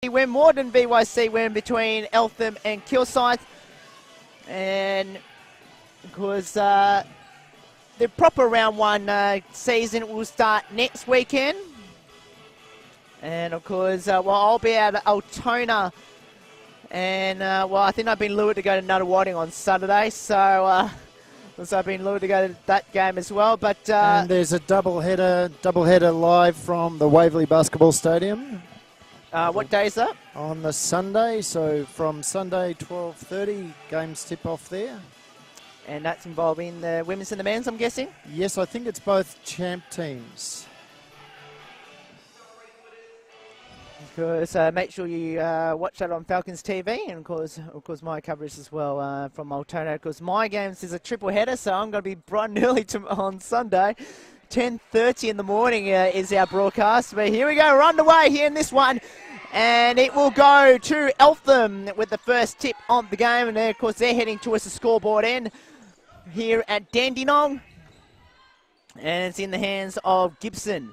win, more than VYC win between Eltham and Kilsyth. And because the proper round one season will start next weekend. And of course, well, I'll be out at Altona. And well, I think I've been lured to go to Nuttawading on Saturday. So I've been lured to go to that game as well. But and there's a doubleheader live from the Waverley Basketball Stadium. What day is that? On the Sunday, so from Sunday 12:30, games tip off there. And that's involving the women's and the men's, I'm guessing? Yes, I think it's both champ teams. Because make sure you watch that on Falcons TV, and of course my coverage as well from Altona. Because my games is a triple header, so I'm going to be bright and early on Sunday. 10:30 in the morning is our broadcast. But here we go, we're underway here in this one. And it will go to Eltham with the first tip on the game. And of course, they're heading towards the scoreboard end here at Dandenong. And it's in the hands of Gibson.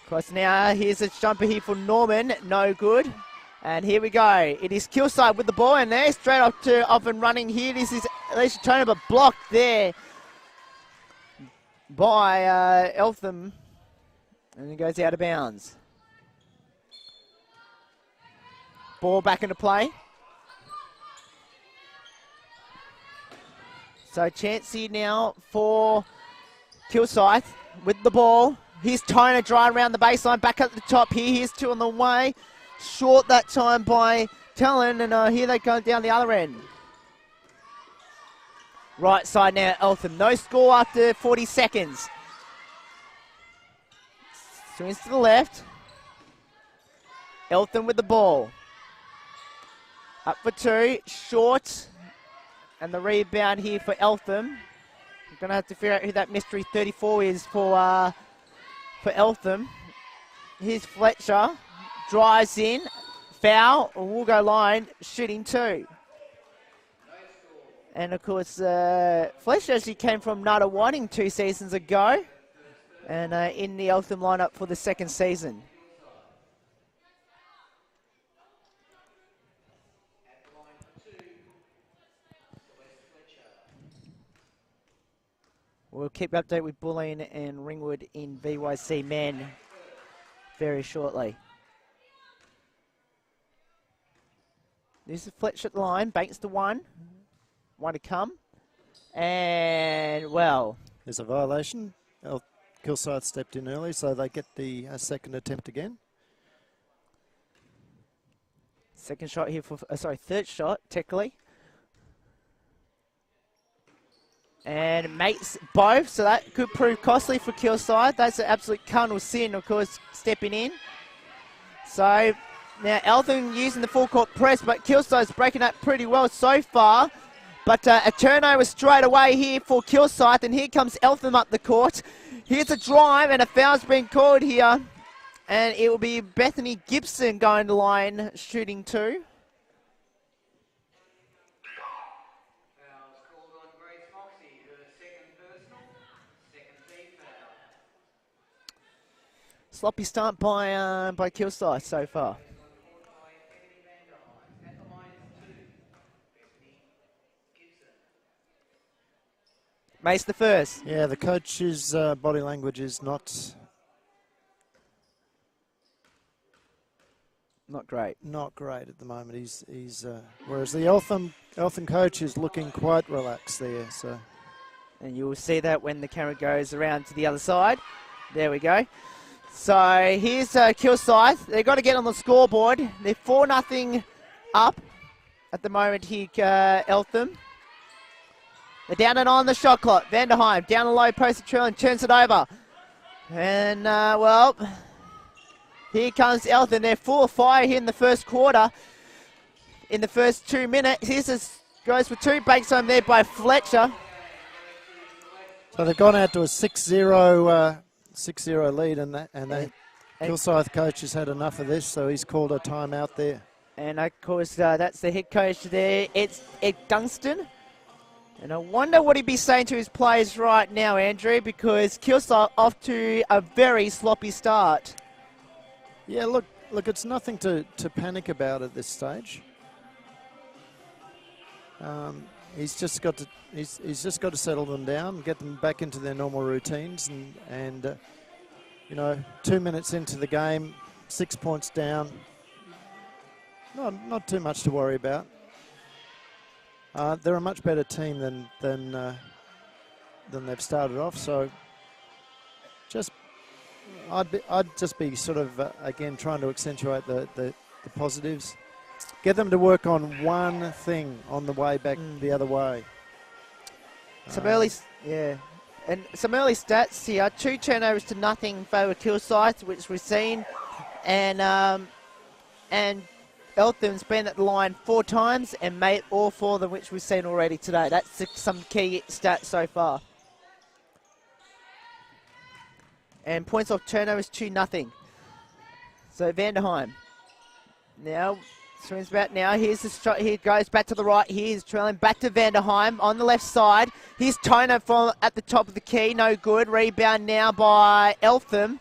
Of course, now here's a jumper here for Norman. No good. And here we go. It is Kilsyth with the ball. And they're straight off and running here. This is Alicia Turner, but blocked there by Eltham. And it goes out of bounds. Ball back into play. So Chancey now for Kilsyth with the ball. Here's Toner driving around the baseline, back at the top here. Here's two on the way. Short that time by Talon, and here they go down the other end. Right side now, Eltham. No score after 40 seconds. Swings to the left. Eltham with the ball. Up for two, short, and the rebound here for Eltham. We're going to have to figure out who that mystery 34 is for Eltham. Here's Fletcher, drives in, foul, will go line, shooting two. And of course, Fletcher actually came from Nuttawading 2 seasons ago, and in the Eltham lineup for the second season. We'll keep update with Bulleen and Ringwood in VYC men very shortly. This is Fletcher at the line, banks the one to come. And, well, there's a violation. Kilsyth stepped in early, so they get the second attempt again. Second shot here for, third shot, technically. And makes both, so that could prove costly for Kilsyth. That's an absolute cardinal sin, of course, stepping in. So now Eltham using the full court press, but Kilsyth's breaking up pretty well so far. But a turnover straight away here for Kilsyth, and here comes Eltham up the court. Here's a drive, and a foul's been called here. And it will be Bethany Gibson going to line, shooting two. Sloppy start by Kilsyth so far. Mace the first. Yeah, the coach's body language is not great. Not great at the moment. He's whereas the Eltham coach is looking quite relaxed there. So, and you will see that when the camera goes around to the other side. There we go. So here's Kilsyth. They've got to get on the scoreboard. They're 4-0 up at the moment here, Eltham. They're down and on the shot clock. Vanderheim down a low post trail and turns it over. And, well, here comes Eltham. They're full of fire here in the first quarter. In the first 2 minutes. Here's goes for two. Bakes home there by Fletcher. So they've gone out to a 6-0 lead, and Kilsyth coach has had enough of this, so he's called a timeout there. And of course, that's the head coach there. It's Ed Gunston. And I wonder what he'd be saying to his players right now, Andrew, because Kilsyth off to a very sloppy start. Yeah, look, look, it's nothing to panic about at this stage. He's just got to settle them down, get them back into their normal routines, and you know, 2 minutes into the game, 6 points down. Not too much to worry about. They're a much better team than they've started off. So I'd just be sort of again trying to accentuate the positives. Get them to work on one thing on the way back the other way. Some early stats here. 2 turnovers to nothing favour Kilsyth, which we've seen, and Eltham's been at the line 4 times and made all 4 of them, which we've seen already today. That's some key stats so far. And points off turnovers 2-0. So Vanderheim now swings back now. Here's the shot. He goes back to the right. Here's trailing back to Vanderheim on the left side. Here's Toner from at the top of the key. No good. Rebound now by Eltham.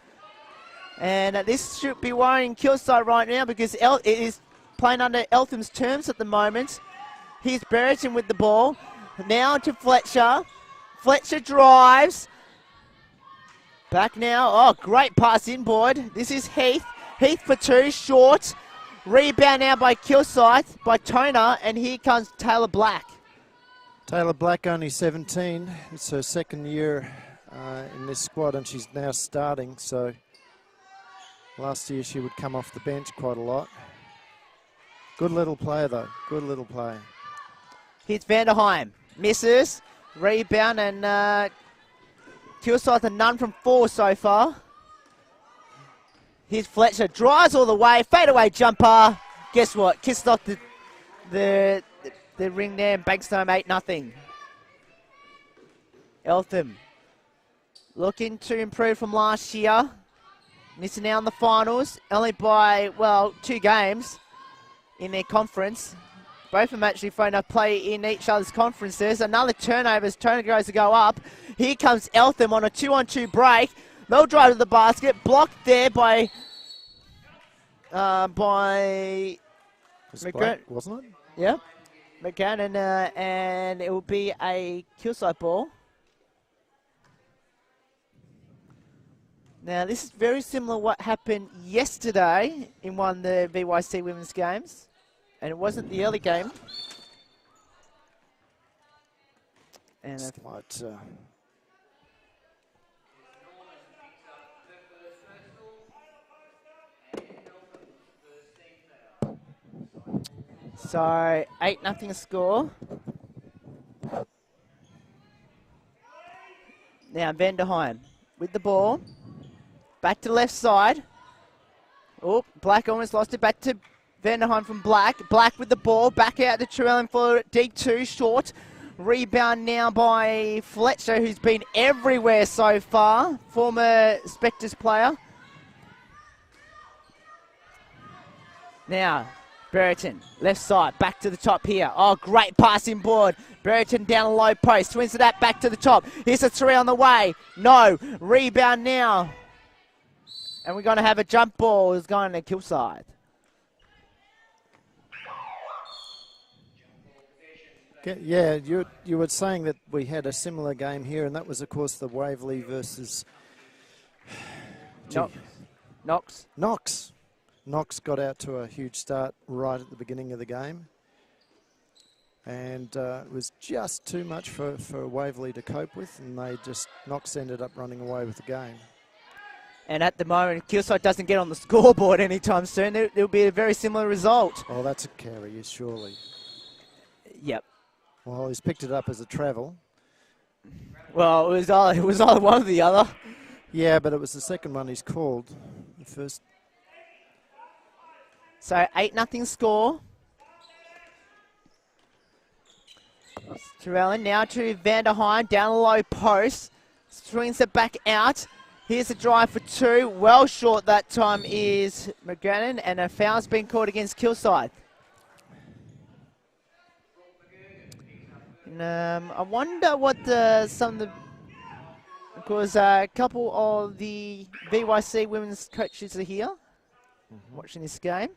And this should be worrying Kilsyth right now because it is playing under Eltham's terms at the moment. Here's Brereton with the ball. Now to Fletcher. Fletcher drives. Back now. Oh, great pass inboard. This is Heath. Heath for 2. Short. Rebound now by Kilsyth, by Toner, and here comes Taylor Black. Taylor Black, only 17. It's her second year in this squad, and she's now starting. So last year she would come off the bench quite a lot. Good little player, though. Good little player. Here's Vanderheim. Misses. Rebound, and Kilsyth a none from 4 so far. Here's Fletcher. Drives all the way. Fadeaway jumper. Guess what? Kissed off the ring there and banks home 8-0. Eltham looking to improve from last year. Missing out on the finals. Only by, well, 2 games in their conference. Both of them actually thrown a play in each other's conferences. Another turnover as Toner goes to go up. Here comes Eltham on a 2-on-2 break. They'll drive to the basket. Blocked there by Black, wasn't it? Yeah. McGann, and it will be a Kilsyth ball. Now, this is very similar to what happened yesterday in one of the VYC women's games. And it wasn't the early game. And so 8-0 score. Now Vanderheim with the ball. Back to left side. Oh, Black almost lost it. Back to Vanderheim from Black. Black with the ball. Back out to Trellin for D2. Short. Rebound now by Fletcher, who's been everywhere so far. Former Spectres player. Now, Brereton, left side, back to the top here. Oh, great passing board. Brereton down a low post. Swings to that, back to the top. Here's a 3 on the way. No. Rebound now. And we're going to have a jump ball. It's going to Kilsyth. Yeah, you were saying that we had a similar game here, and that was, of course, the Waverley versus Knox. Knox got out to a huge start right at the beginning of the game, and it was just too much for Waverley to cope with, and Knox ended up running away with the game. And at the moment, Kilsyth doesn't get on the scoreboard anytime soon. There'll be a very similar result. Oh, that's a carry, surely. Yep. Well, he's picked it up as a travel. Well, it was either one or the other. Yeah, but it was the second one he's called. The first. So 8-0 score. Trellin now to Vanderheim, down a low post. Swings it back out. Here's a drive for 2. Well short that time is McGrannon, and a foul's been called against Kilsyth. I wonder what because a couple of the VYC women's coaches are here. watching this game.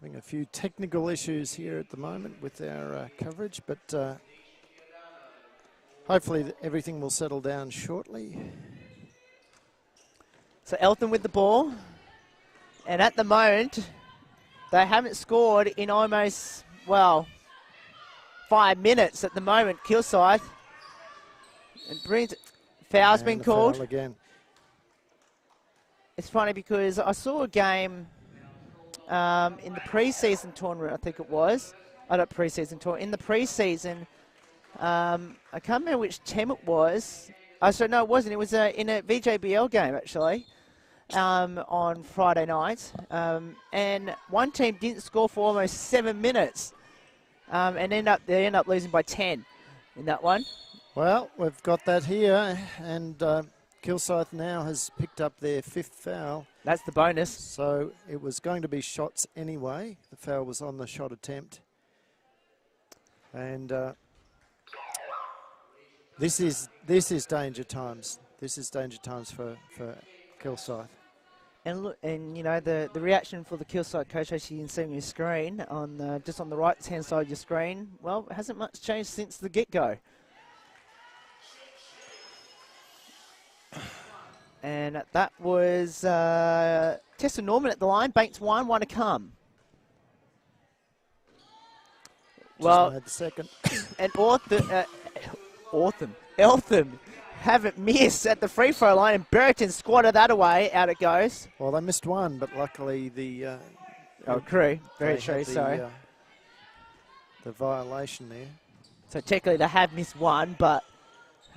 Having a few technical issues here at the moment with our coverage, but hopefully everything will settle down shortly. So Eltham with the ball. And at the moment, they haven't scored in almost, well, 5 minutes at the moment. Kilsyth. And brings foul's been called. Foul again. It's funny because I saw a game in the pre-season tournament, I think it was. Not pre-season tournament. In the pre-season, I can't remember which team it was. Oh, so no, it wasn't. It was in a VJBL game, actually, on Friday night. And one team didn't score for almost 7 minutes. And they end up losing by 10 in that one. Well, we've got that here, and Kilsyth now has picked up their 5th foul. That's the bonus. So it was going to be shots anyway. The foul was on the shot attempt. And this is danger times. This is danger times for Kilsyth. And look, and you know the reaction for the Kilsyth coach, as you can see on your screen, on just on the right hand side of your screen. Well, it hasn't much changed since the get-go. And that was Tessa Norman at the line. Banks one to come. Well, had the second. And Eltham haven't missed at the free throw line, and Burton squatted that away. Out it goes. Well, they missed one, but luckily the Crew, very true. Sorry, the violation there. So technically they have missed one, but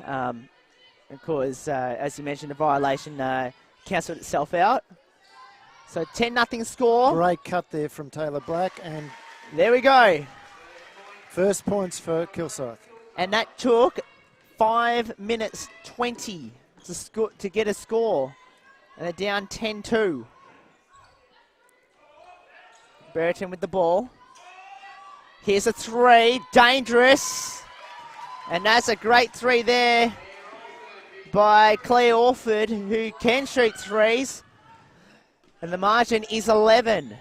of course, as you mentioned, the violation cancelled itself out. So 10-0 score. Great cut there from Taylor Black, and there we go. First points for Kilsyth. And that took 5 minutes 20 to get a score. And they're down 10-2. Burton with the ball. Here's a three, dangerous. And that's a great three there by Claire Orford, who can shoot threes. And the margin is 11.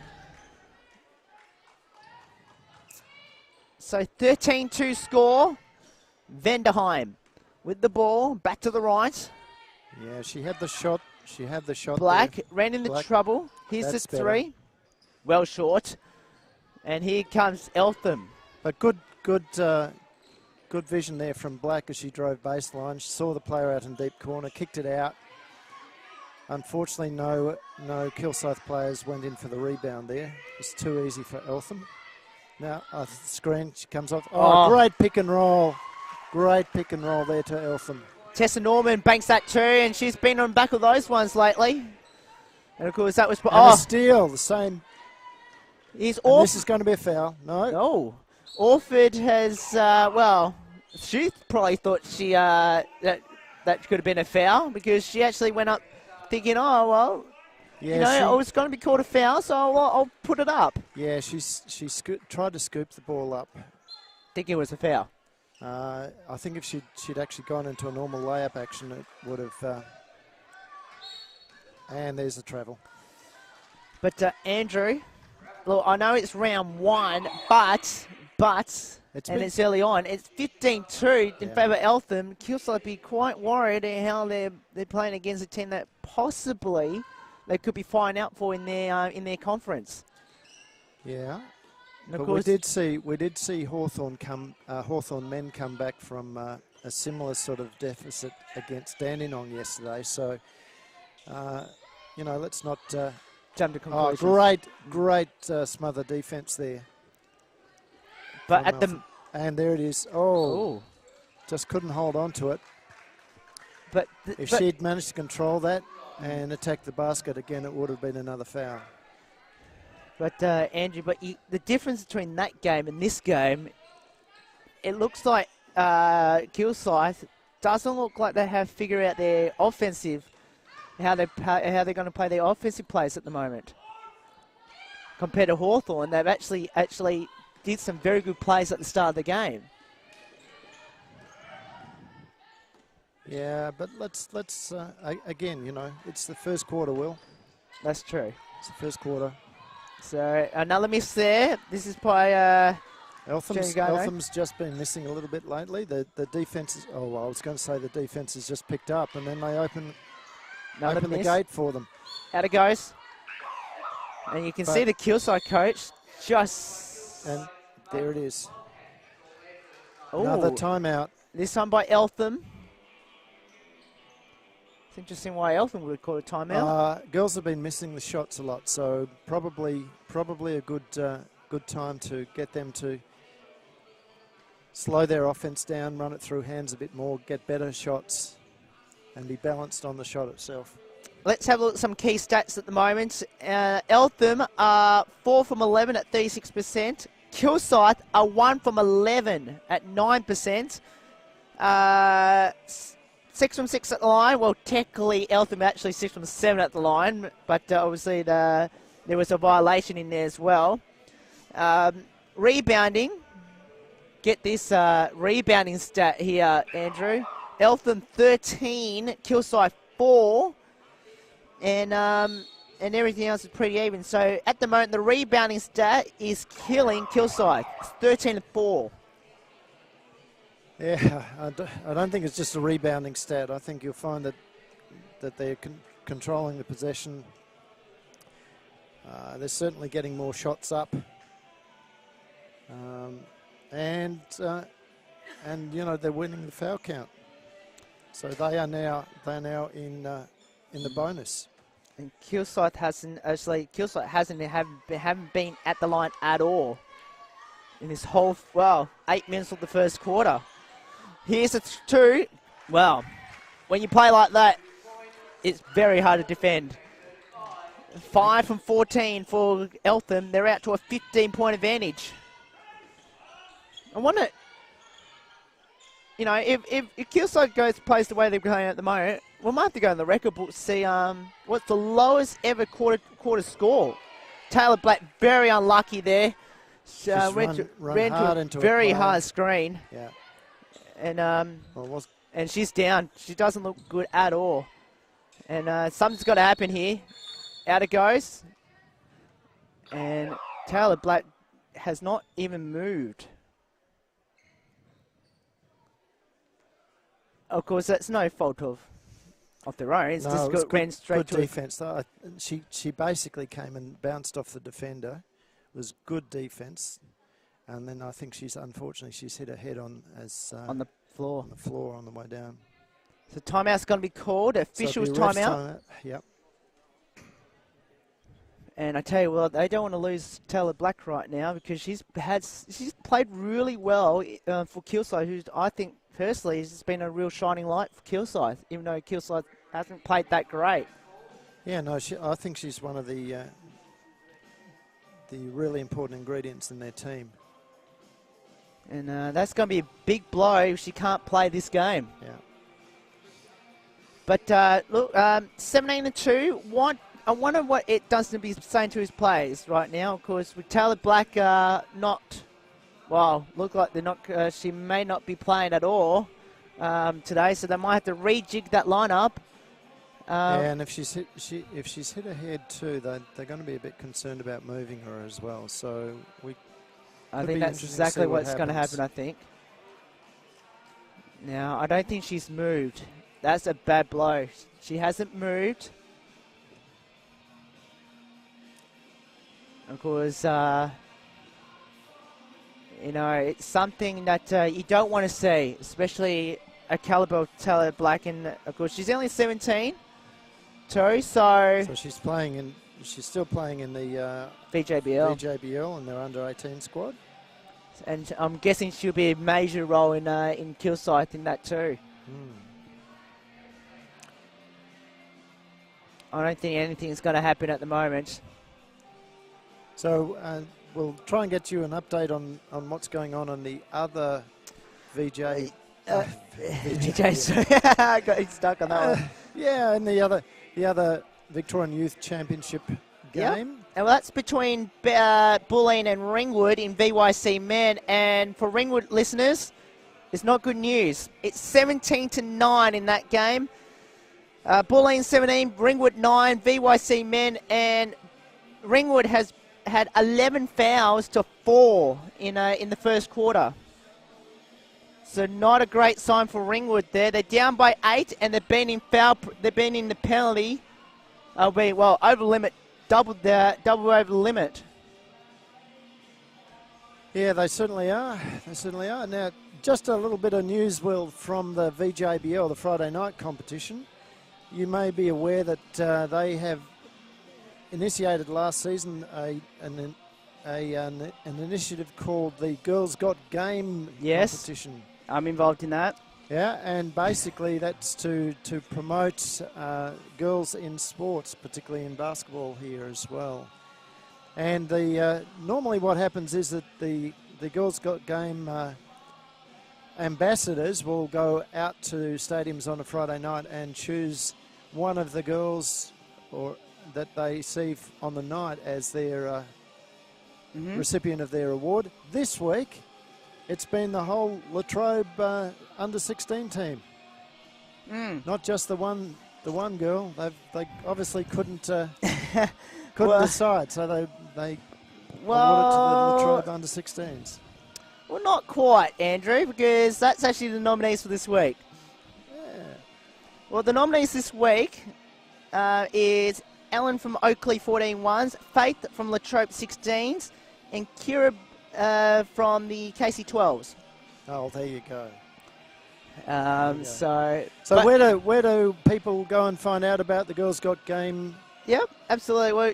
So 13-2 score. Venderheim with the ball, back to the right. Yeah, she had the shot. She had the shot. Black there. ran into Black. trouble. Here's the three. Better. Well short. And here comes Eltham. But good vision there from Black as she drove baseline. She saw the player out in deep corner, kicked it out. Unfortunately, no Kilsyth players went in for the rebound there. It's too easy for Eltham. Now, screen, she comes off. Oh, great pick and roll. Great pick and roll there to Eltham. Tessa Norman banks that too, and she's been on back of those ones lately. And of course, that was... a steal, the same. This is going to be a foul. No. No. Orford has, she probably thought she that could have been a foul, because she actually went up thinking, I was going to be called a foul, so I'll put it up. Yeah, she tried to scoop the ball up. Thinking it was a foul. I think if she'd actually gone into a normal layup action, it would have... and there's the travel. But Andrew, look, I know it's round one, but it's early on. It's 15-2 in favour of Eltham. Kilsyth be quite worried at how they're playing against a team that possibly they could be flying out for in their conference. Yeah. And of course, we did see Hawthorn men come back from a similar sort of deficit against Dandenong yesterday. So, let's not jump to conclusions. Great smother defence there. But and there it is. Just couldn't hold on to it. But if she'd managed to control that and attack the basket again, it would have been another foul. But Andrew, the difference between that game and this game, it looks like Kilsyth doesn't look like they have figured out their offensive, how they're going to play their offensive plays at the moment. Compared to Hawthorn, they've actually did some very good plays at the start of the game. Yeah, but let's again, it's the first quarter, Will. That's true. It's the first quarter. So another miss there. This is by Eltham's just been missing a little bit lately. The defence is, oh, well, I was going to say the defence has just picked up, and then they open the gate for them. Out it goes. And you can see the Kilsyth coach just... And there it is. Ooh. Another timeout. This time by Eltham. It's interesting why Eltham would call a timeout. Girls have been missing the shots a lot, so probably a good time to get them to slow their offense down, run it through hands a bit more, get better shots, and be balanced on the shot itself. Let's have a look at some key stats at the moment. Eltham are 4 from 11 at 36%. Kilsyth are 1 from 11 at 9%. 6 from 6 at the line. Well, technically, Eltham actually 6 from 7 at the line, but obviously there was a violation in there as well. Rebounding. Get this rebounding stat here, Andrew. Eltham 13, Kilsyth 4, and everything else is pretty even. So at the moment, the rebounding stat is killing Kilsyth. It's 13-4. Yeah, I don't think it's just a rebounding stat. I think you'll find that they're controlling the possession. They're certainly getting more shots up, and you know, they're winning the foul count. So they are now in the bonus. And Kilsyth haven't been at the line at all in this whole 8 minutes of the first quarter. Here's a 2. Well, when you play like that, it's very hard to defend. 5 from 14 for Eltham. They're out to a 15-point advantage. I wonder, you know, if Kilsyth plays the way they're playing at the moment, we might have to go in the record book to see what's the lowest ever quarter score. Taylor Black very unlucky there. Ran to a very hard screen. Yeah. And she's down. She doesn't look good at all. And something's got to happen here. Out it goes. And Taylor Black has not even moved. Of course, that's no fault of their own. It's just ran straight to defense. Though. She basically came and bounced off the defender. It was good defense. And then I think she's hit her head on the floor. On the floor on the way down. So timeout's going to be called. Officials timeout. Yep. And I tell you what, they don't want to lose Taylor Black right now because she's played really well for Kilsyth, who I think personally has been a real shining light for Kilsyth, even though Kilsyth hasn't played that great. Yeah, no, I think she's one of the really important ingredients in their team. And that's going to be a big blow if she can't play this game. Yeah. But look, 17-2. I wonder what it does to be saying to his players right now. Of course, with Taylor Black look like they're not. She may not be playing at all today, so they might have to rejig that lineup. And if she's hit her head too, they're going to be a bit concerned about moving her as well. So I think that's exactly what's going to happen, I think. Now, I don't think she's moved. That's a bad blow. She hasn't moved. Of course, you know, it's something that you don't want to see, especially a caliber of Taylor Black. And, of course, she's only 17, too, so she's still playing in the VJBL and their under-18 squad. And I'm guessing she'll be a major role in Kilsyth in that too. I don't think anything's going to happen at the moment. So we'll try and get you an update on what's going on the other VJ. VJ, I got stuck on that one. Yeah, and the other Victorian Youth Championship game. Yep. And that's between Bulleen and Ringwood in VYC Men. And for Ringwood listeners, it's not good news. It's 17-9 in that game. Bulleen 17, Ringwood 9, VYC Men, and Ringwood has had 11 fouls to 4 in the first quarter. So not a great sign for Ringwood there. They're down by 8, and they've been in the penalty. Over limit, double over the limit. Yeah, they certainly are. They certainly are. Now, just a little bit of news, Will, from the VJBL, the Friday night competition. You may be aware that they have initiated last season an initiative called the Girls Got Game competition. I'm involved in that. Yeah, and basically that's to promote girls in sports, particularly in basketball here as well. And the normally what happens is that the Girls Got Game ambassadors will go out to stadiums on a Friday night and choose one of the girls or that they see on the night as their recipient of their award. This week, it's been the whole Latrobe under-16 team. Not just the one girl. They obviously couldn't decide, so they awarded to the Latrobe under-16s. Well, not quite, Andrew, because that's actually the nominees for this week. Yeah. Well, the nominees this week is Ellen from Oakley 14-1s, Faith from Latrobe 16s, and Kira from the KC 12s. Oh, there you go. So where do people go and find out about the Girls Got Game? Yep, absolutely. Well,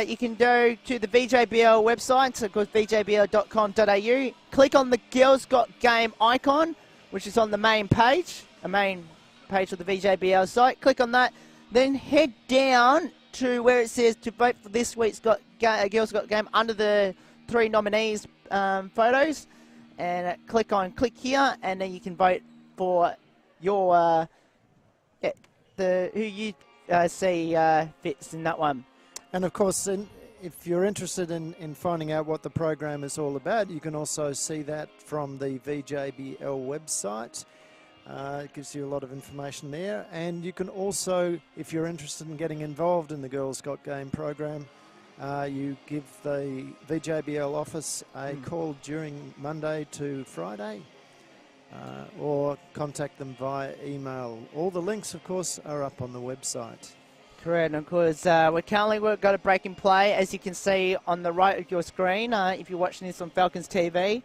you can go to the VJBL website, so of course vjbl.com.au. Click on the Girls Got Game icon, which is on the main page of the VJBL site. Click on that, then head down to where it says to vote for this week's Girls Got Game under the 3 nominees photos, and click here, and then you can vote for your who you see fits in that one. And of course, if you're interested in finding out what the program is all about, you can also see that from the VJBL website. It gives you a lot of information there. And you can also, if you're interested in getting involved in the Girls Got Game program, you give the VJBL office a call during Monday to Friday, or contact them via email. All the links, of course, are up on the website. Correct, and of course, we've got a break in play, as you can see on the right of your screen, if you're watching this on Falcons TV.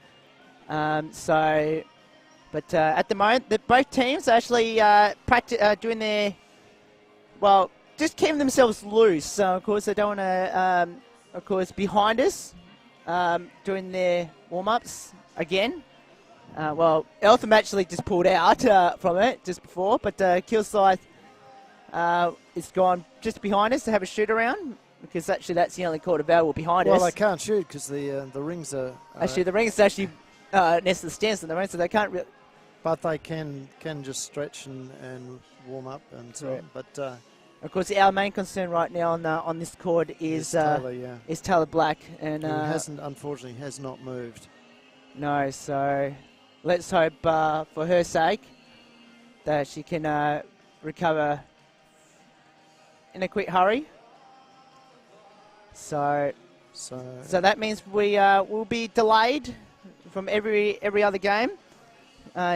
But at the moment, both teams are actually doing their, just keeping themselves loose. So, of course, they don't want to, behind us, doing their warm-ups again. Eltham actually just pulled out from it just before, but Kilsyth is gone just behind us to have a shoot around, because actually that's the only court available behind us. Well, they can't shoot because the rings are... Actually, the rings are actually next to the stands at the moment, so they can't really... But they can just stretch and warm up and so on. But of course, our main concern right now on this court is Taylor Black, and unfortunately has not moved. No, so let's hope for her sake that she can recover in a quick hurry. So that means we will be delayed from every other game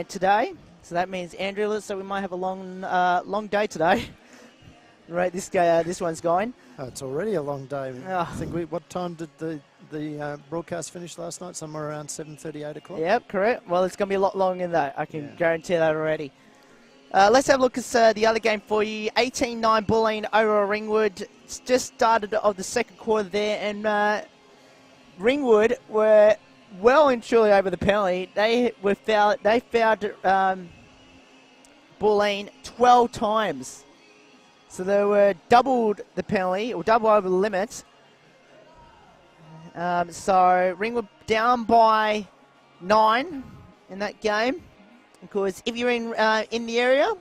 today. So that means, Andrew, so we might have a long day today. Right, this one's going. Oh, it's already a long day. I think what time did the broadcast finish last night? Somewhere around 7:30, 8 o'clock? Yep, correct. Well, it's going to be a lot longer than that. I can guarantee that already. Let's have a look at the other game for you. 18-9 bullying over Ringwood. It's just started of the second quarter there, and Ringwood were well and truly over the penalty. They fouled bullying 12 times. So they were doubled the penalty, or double over the limit. So Ringwood down by 9 in that game. Of course, if you're in the area,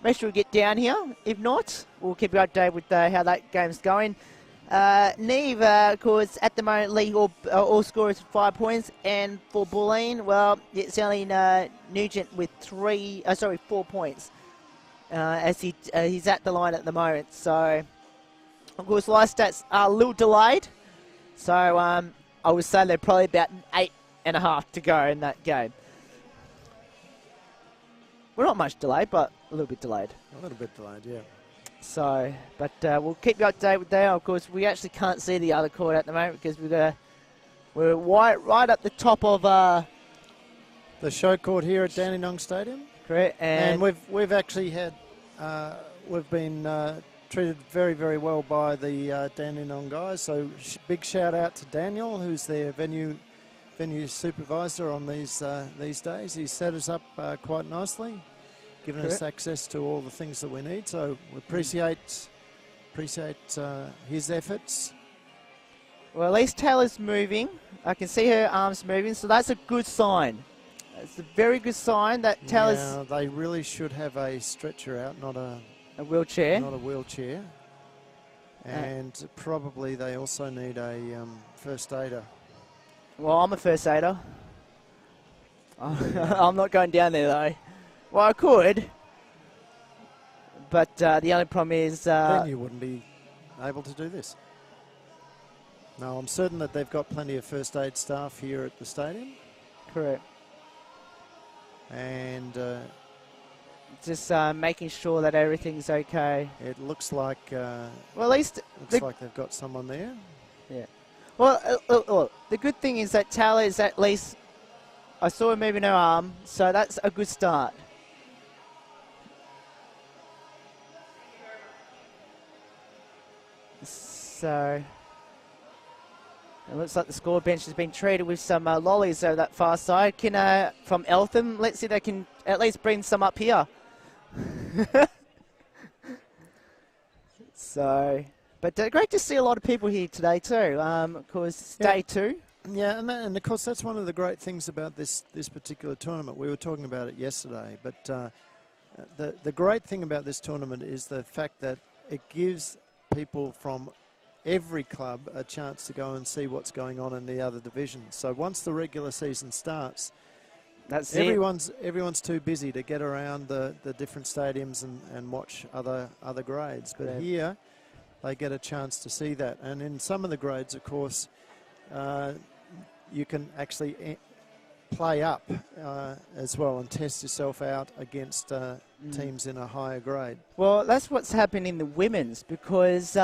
make sure you get down here. If not, we'll keep you updated with how that game's going. Neve, of course, at the moment, lead all scorers with 5 points, and for Bulleen, well, it's only Nugent with 4 points. As he's at the line at the moment. So Of course, live stats are a little delayed. So I would say they're probably about 8.5 to go in that game. We're not much delayed, but a little bit delayed. A little bit delayed, yeah. So, but we'll keep you updated with that. Of course, we actually can't see the other court at the moment because we're right at the top of the show court here at Dandenong Stadium. Correct, and we've actually had we've been treated very, very well by the Dandenong guys. So big shout out to Daniel, who's their venue supervisor on these days. He set us up quite nicely, giving us access to all the things that we need. So we appreciate his efforts. Well, at least Taylor's moving. I can see her arms moving, so that's a good sign. It's a very good sign that Taylor's... Yeah, they really should have a stretcher out, not a wheelchair. Not a wheelchair. And probably they also need a first aider. Well, I'm a first aider. I'm not going down there, though. Well, I could. But the only problem is... then you wouldn't be able to do this. No, I'm certain that they've got plenty of first aid staff here at the stadium. Correct. And just making sure that everything's okay. It looks like well, at least like they've got someone there. Yeah. Well, the good thing is that Taylor is at least... I saw her moving her arm, so that's a good start. So... It looks like the score bench has been treated with some lollies over that far side. From Eltham, let's see if they can at least bring some up here. So, but great to see a lot of people here today too. Of course, it's day 2. Yeah, and of course that's one of the great things about this particular tournament. We were talking about it yesterday, but the great thing about this tournament is the fact that it gives people from every club a chance to go and see what's going on in the other divisions. So once the regular season starts, everyone's too busy to get around the different stadiums and watch other grades. But here, they get a chance to see that. And in some of the grades, of course, you can actually play up as well and test yourself out against teams in a higher grade. Well, that's what's happened in the women's because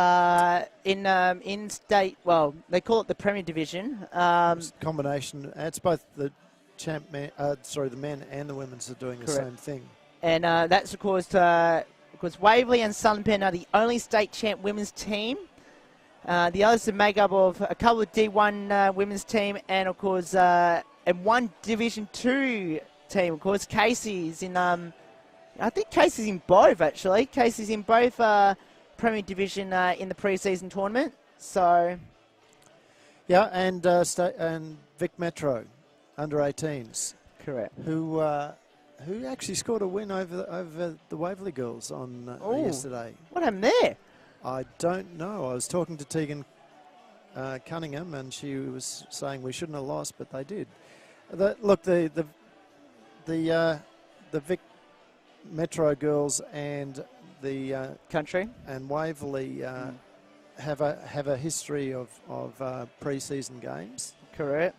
in state, well, they call it the Premier Division. Combination. It's both the the men and the women's are doing the same thing. And that's of course because Waverley and Southern Penn are the only state champ women's team. The others are made up of a couple of D1 women's team and of course and one Division 2 team. Of course, Casey's in I think Casey's in both, actually. Casey's in both Premier Division in the pre-season tournament. So, yeah, and Vic Metro, under 18s. Correct. Who actually scored a win over the Waverley girls on yesterday. What happened there? I don't know. I was talking to Tegan Cunningham, and she was saying we shouldn't have lost, but they did. Look, the Vic Metro girls and the Country and Waverley have a history of pre-season games. Correct.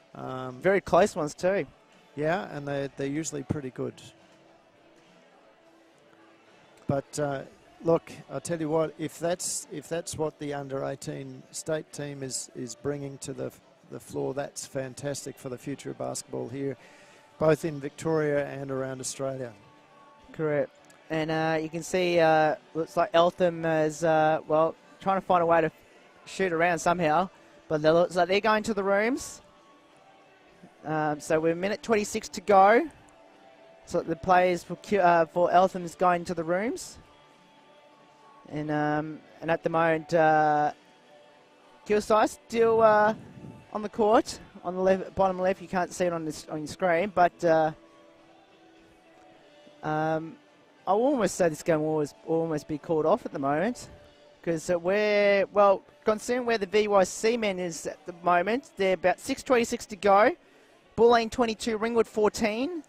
Very close ones too. Yeah, and they're usually pretty good. But look, I'll tell you what, if that's what the under-18 state team is bringing to the floor, that's fantastic for the future of basketball here, both in Victoria and around Australia. Correct. And you can see, looks like Eltham is, well, trying to find a way to shoot around somehow. But it looks like they're going to the rooms. So we're a minute 26 to go. So the players for Eltham is going to the rooms. And at the moment, Kilsyth still on the court. On the left, bottom left, you can't see it on your screen. But I will almost say this game will almost be called off at the moment. Because considering where the VYC men is at the moment, they're about 6:26 to go. Bull Lane 22, Ringwood 14.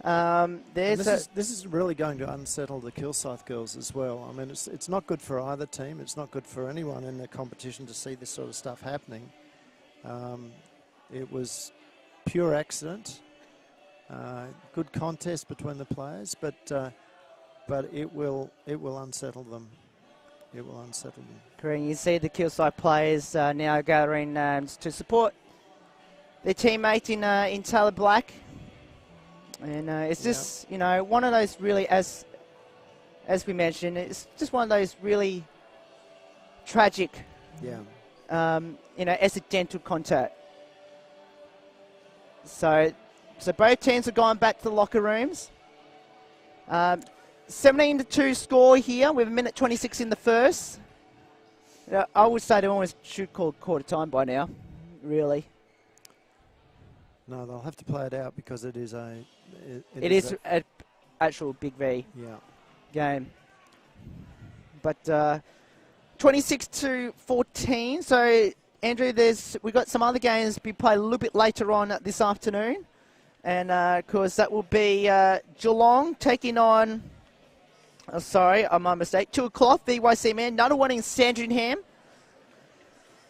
This is really going to unsettle the Kilsyth girls as well. I mean, it's not good for either team. It's not good for anyone in the competition to see this sort of stuff happening. It was pure accident. Good contest between the players, but it will unsettle them. It will unsettle them. Correct. You see the Kilsyth players now gathering to support their teammate in Taylor Black, and it's just one of those really, as we mentioned, it's just one of those really tragic, accidental contact. So both teams have gone back to the locker rooms. 17-2 score here with 1:26 in the first. I would say they almost should call quarter time by now, really. No, they'll have to play it out because it is a... It is an actual BigV game. But 26-14. So, Andrew, we've got some other games to be played a little bit later on this afternoon. And, of course, that will be Geelong taking on... Oh, sorry, my mistake. 2 o'clock, VYC Man. Nunawading Sandringham.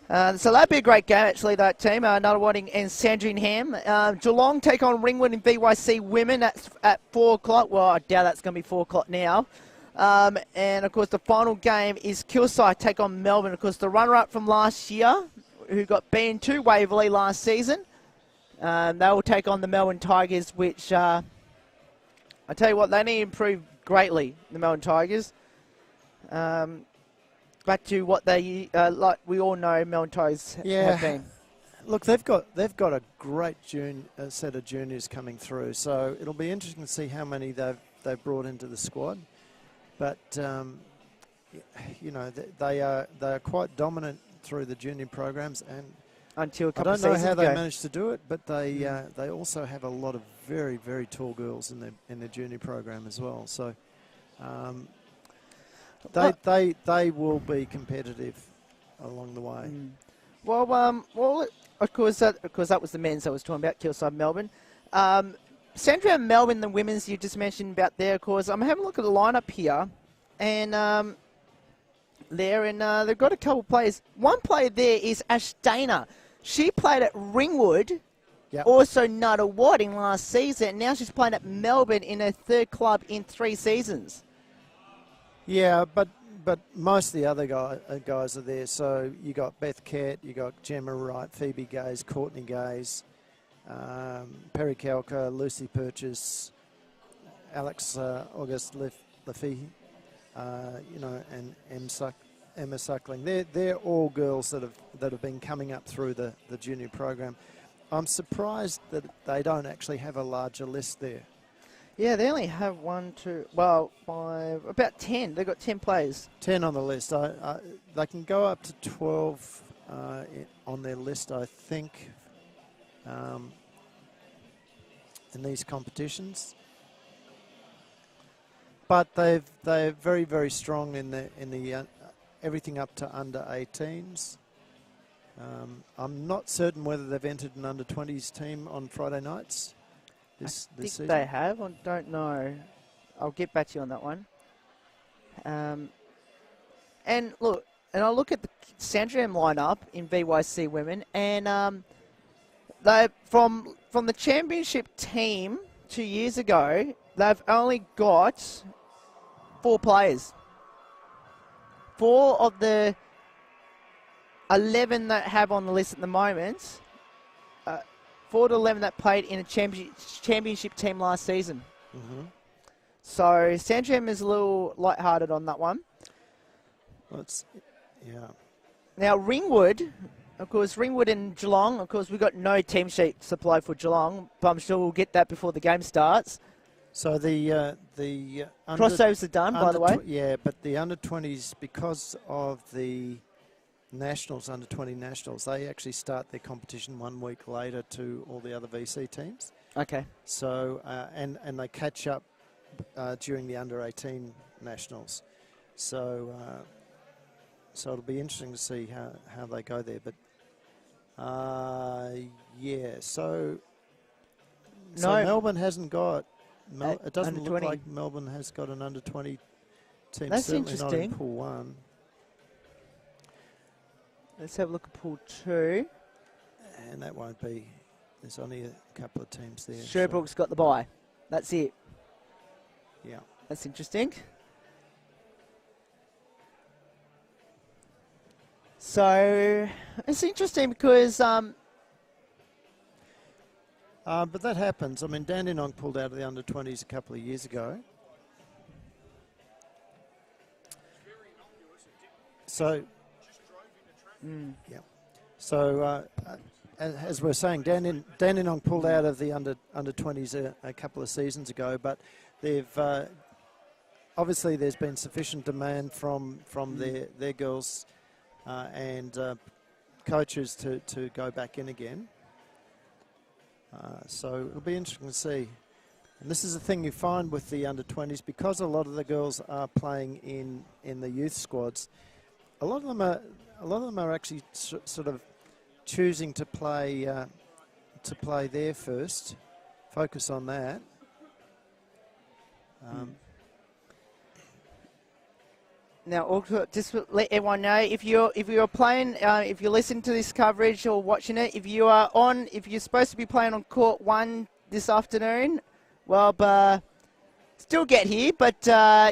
So that'd be a great game, actually, that team. Nunawading and Sandringham. Geelong take on Ringwood and VYC Women. That's at 4 o'clock. Well, I doubt that's going to be 4 o'clock now. And, of course, the final game is Kilsyth take on Melbourne. Of course, the runner-up from last year, who got beaten to Waverley last season. They will take on the Melbourne Tigers, which, I tell you what, they need to improve greatly, the Melbourne Tigers. Back to what they, like we all know, Melbourne Tigers have been. Look, they've got a great set of juniors coming through, so it'll be interesting to see how many they've brought into the squad. But they are quite dominant through the junior programs, and until a I couple don't know of seasons how they ago. managed to do it, but they also have a lot of very, very tall girls in their junior program as well. So they will be competitive along the way. Well, of course that was the men's I was talking about, Kilsyth Melbourne. Sandringham Melbourne, the women's you just mentioned about there, of course. I'm having a look at the lineup here, and they've got a couple of players. One player there is Ash Dana. She played at Ringwood, also Nunawading last season, and now she's playing at Melbourne in her third club in 3 seasons. Yeah, but most of the other guys are there. So you got Beth Kett, you got Gemma Wright, Phoebe Gaze, Courtney Gaze, Perry Kalka, Lucy Purchase, Alex August Lefy, and Emma Suckling. They're all girls that have been coming up through the junior program. I'm surprised that they don't actually have a larger list there. Yeah, they only have 1, 2, well, 5, about 10. They've got 10 players. 10 on the list. They can go up to 12 on their list, I think, in these competitions. But they're very, very strong in the everything up to under 18s. I'm not certain whether they've entered an under 20s team on Friday nights. This season. They have. I don't know. I'll get back to you on that one. And I look at the Sandringham lineup in VYC Women, and they from the championship team 2 years ago, they've only got 4 players. 4 of the 11 that have on the list at the moment. 4 to 11 that played in a championship team last season. Mm-hmm. So Sandringham is a little lighthearted on that one. Now Ringwood, of course, Ringwood and Geelong. Of course, we've got no team sheet supplied for Geelong, but I'm sure we'll get that before the game starts. So the crossovers are done, by the way. Yeah, but the under 20s, because of the nationals, under 20 nationals, they actually start their competition 1 week later to all the other VC teams. Okay. So and they catch up during the under 18 nationals. So it'll be interesting to see how they go there. But So Melbourne hasn't got It doesn't under look 20. like Melbourne has got an under 20 team. That's Certainly not in interesting. Pool 1. Let's have a look at Pool 2. And that won't be. There's only a couple of teams there. Sherbrooke's got the bye. That's it. Yeah. That's interesting. So it's interesting because But that happens. I mean, Dandenong pulled out of the under 20s a couple of years ago. So, yeah. So, as we're saying, Dandenong pulled out of the under 20s a couple of seasons ago, but they've obviously there's been sufficient demand from their girls and coaches to go back in again. So it'll be interesting to see. And this is the thing you find with the under 20s, because a lot of the girls are playing in the youth squads. A lot of them are actually sort of choosing to play there first, focus on that. Now, also, just to let everyone know, if you're playing, if you listen to this coverage or watching it, if you're supposed to be playing on court 1 this afternoon, well, still get here, but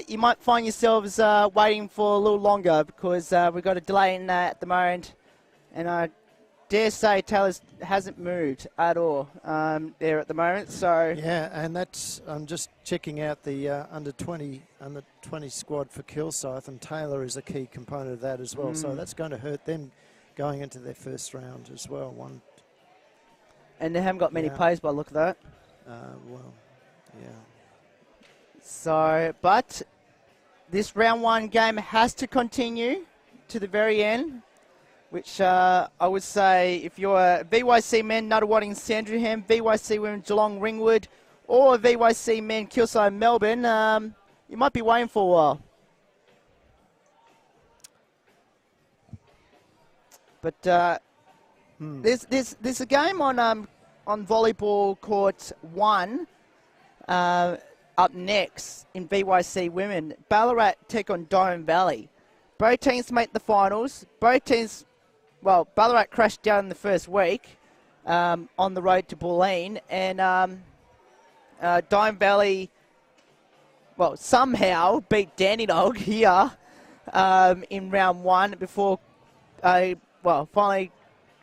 you might find yourselves waiting for a little longer because we've got a delay in that at the moment, and I dare say Taylor hasn't moved at all there at the moment. So yeah, and that's I'm just checking out the under 20 squad for Kilsyth, and Taylor is a key component of that as well. So that's going to hurt them going into their first round as well. And they haven't got many players by the look of that. Well, yeah. So, but this round 1 game has to continue to the very end, which I would say if you're a VYC men, Nuttawading Sandringham, VYC women Geelong Ringwood, or VYC men Kilsyth Melbourne, you might be waiting for a while. But there's a game on volleyball court 1 up next in VYC women. Ballarat take on Diamond Valley. Both teams make the finals. Both teams, well, Ballarat crashed down in the first week on the road to Bulleen, and Diamond Valley, well, somehow beat Dandenong here in round 1 before, finally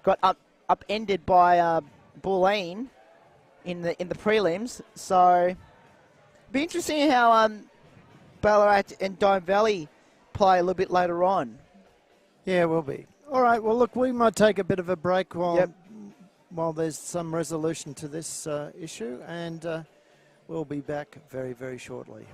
got upended by Bulleen in the prelims. So be interesting how Ballarat and Diamond Valley play a little bit later on. Yeah, will be. All right, well, look, we might take a bit of a break while there's some resolution to this issue, and we'll be back very, very shortly.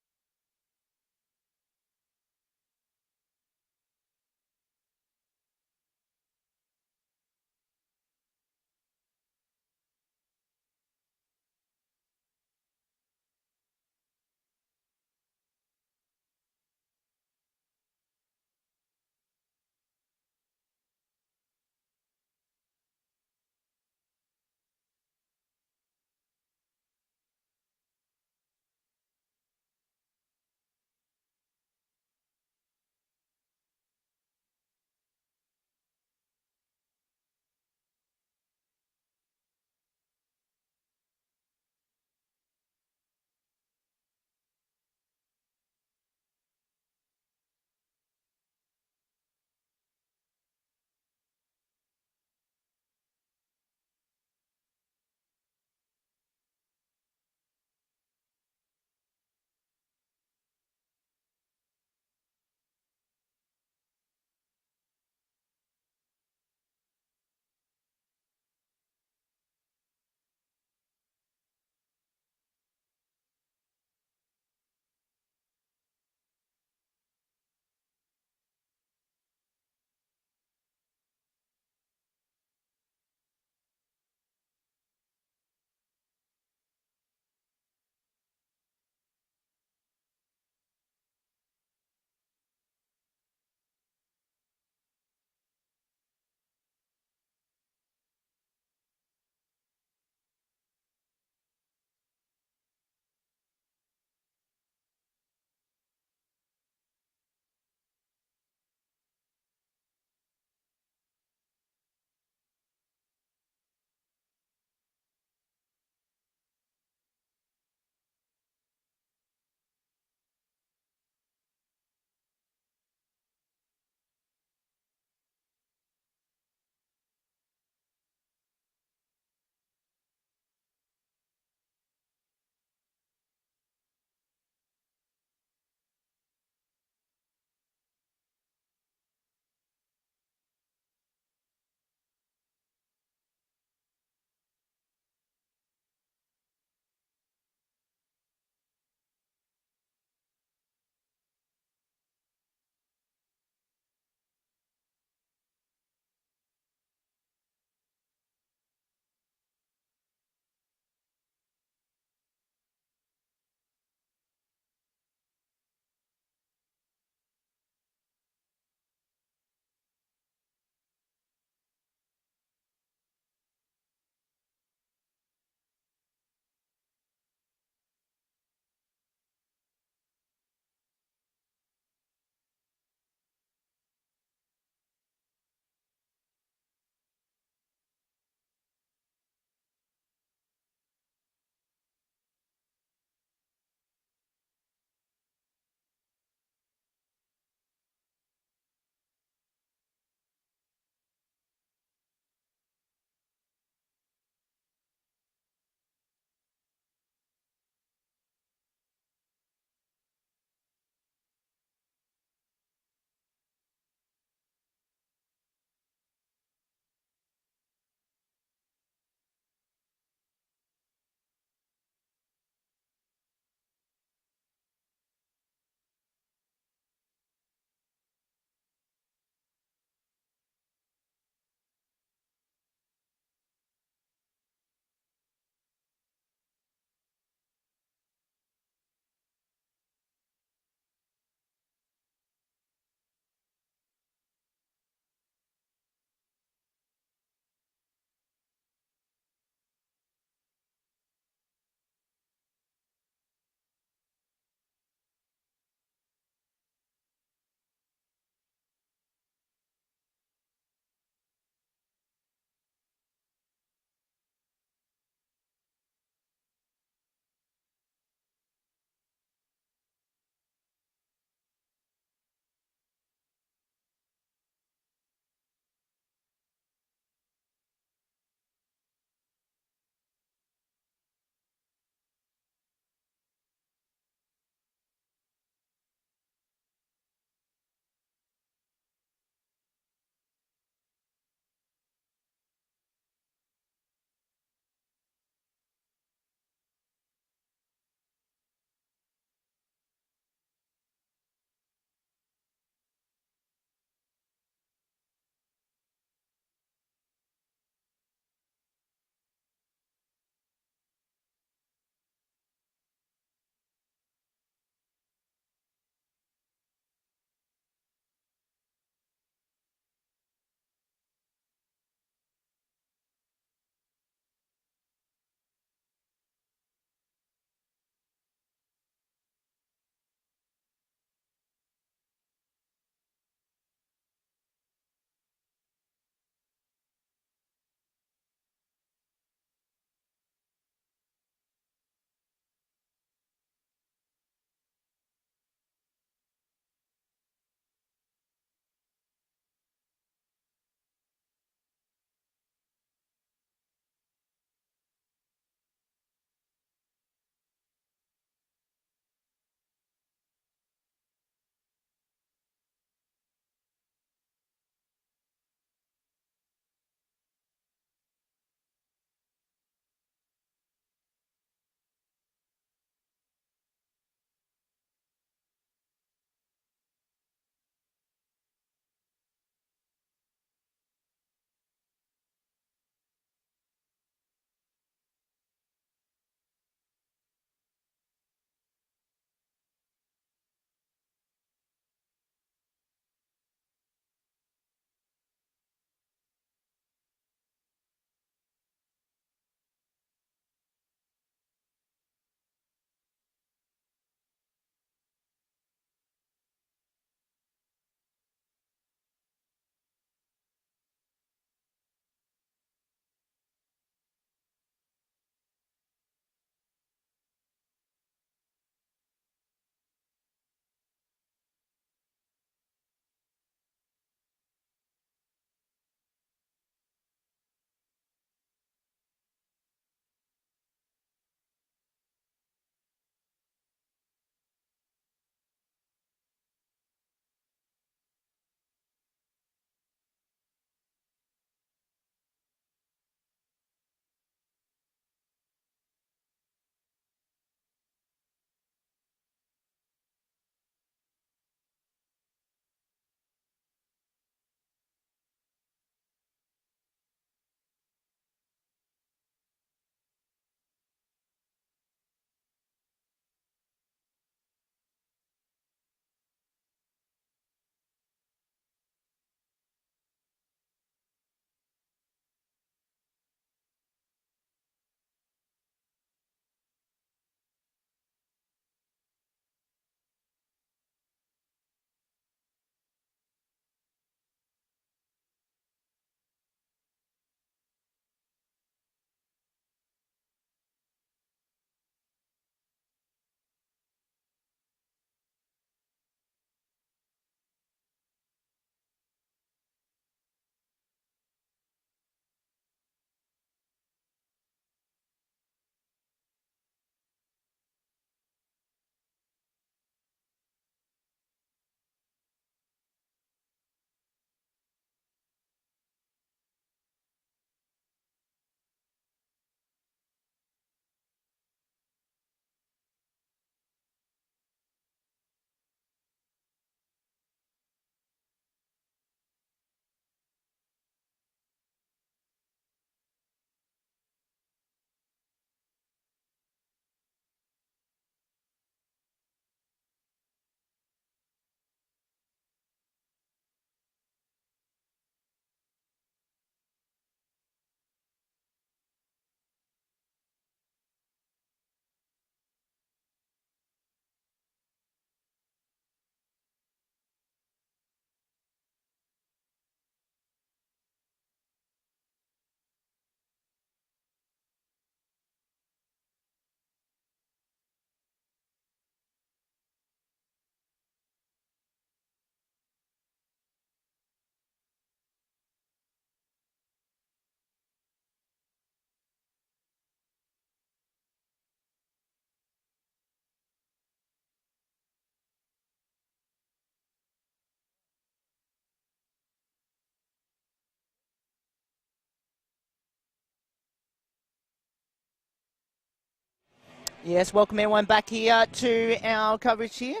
Yes, welcome everyone back here to our coverage here.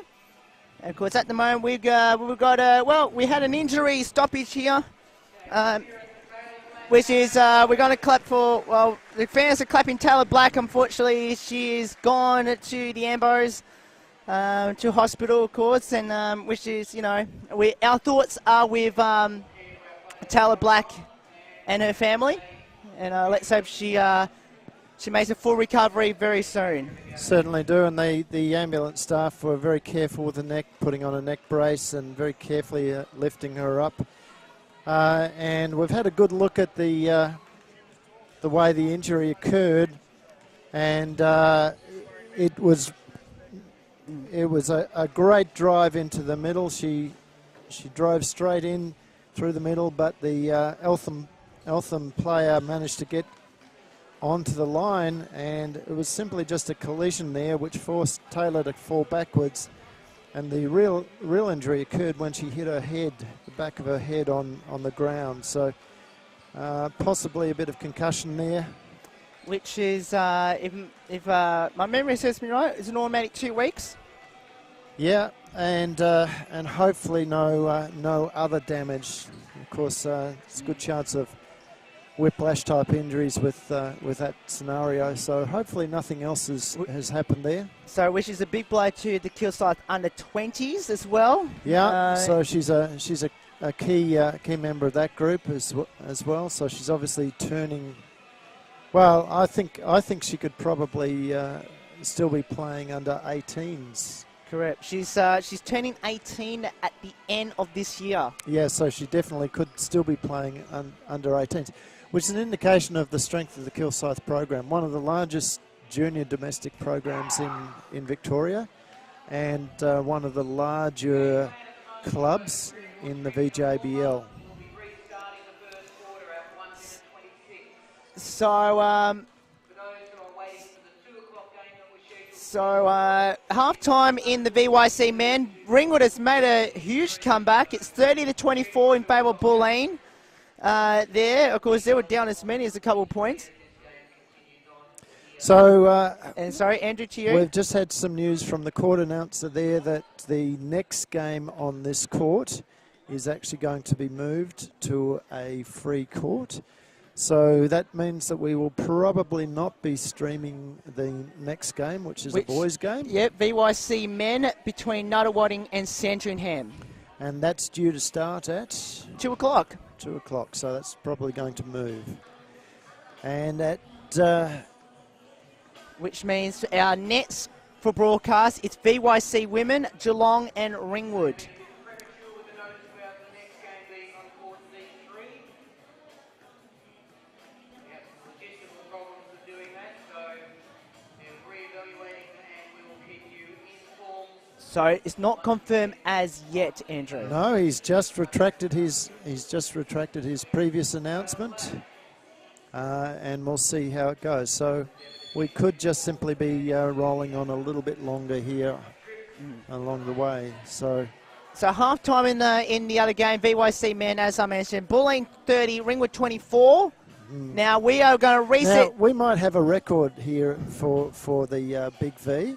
And of course, at the moment we had an injury stoppage here, which is we're going to clap for. Well, the fans are clapping Taylor Black. Unfortunately, she's gone to the Ambos, to hospital, of course, and which is our thoughts are with Taylor Black and her family, and let's hope she makes a full recovery very soon. Certainly do, and the ambulance staff were very careful with the neck, putting on a neck brace and very carefully lifting her up. And we've had a good look at the way the injury occurred, and it was a great drive into the middle. She drove straight in through the middle, but the Eltham player managed to get onto the line, and it was simply just a collision there which forced Taylor to fall backwards, and the real injury occurred when she hit her head, the back of her head on the ground. So possibly a bit of concussion there, which is if my memory serves me right, is an automatic 2 weeks. Yeah, and hopefully no other damage. Of course, it's a good chance of whiplash type injuries with that scenario. So hopefully nothing else has happened there. So which is a big blow to the Kilsyth under 20s as well. Yeah. So she's a key member of that group as well. So she's obviously turning. Well, I think she could probably still be playing under 18s. Correct. She's turning 18 at the end of this year. Yeah, so she definitely could still be playing under 18s, which is an indication of the strength of the Kilsyth program. One of the largest junior domestic programs in Victoria, and one of the larger clubs in the VJBL. So, half-time in the VYC men. Ringwood has made a huge comeback. It's 30-24 in favour of Bulleen. There, of course, they were down as many as a couple of points. So, and sorry, Andrew, to you. We've just had some news from the court announcer there that the next game on this court is actually going to be moved to a free court. So that means that we will probably not be streaming the next game, which is a boys' game. Yep, VYC men between Nuttawading and Sandringham. And that's due to start at? 2 o'clock. 2 o'clock, so that's probably going to move. And at... which means our nets for broadcast, it's VYC women, Geelong and Ringwood. So it's not confirmed as yet, Andrew. No, he's just retracted his previous announcement, and we'll see how it goes. So we could just simply be rolling on a little bit longer here along the way. So half-time in the other game, VYC men, as I mentioned, Bulleen 30, Ringwood 24. Now we are going to reset. Now, we might have a record here for the Big V.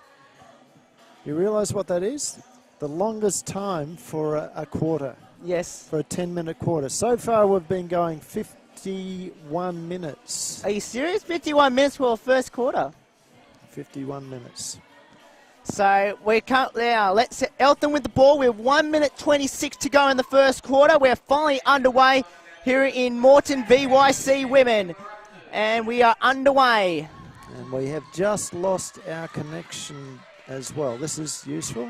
You realise what that is? The longest time for a quarter. Yes. For a 10-minute quarter. So far we've been going 51 minutes. Are you serious? 51 minutes for a first quarter? 51 minutes. So we can't now. Let's Eltham with the ball. We have 1 minute 26 to go in the first quarter. We're finally underway here in Moreton VYC women. And we are underway. And we have just lost our connection as well. This is useful.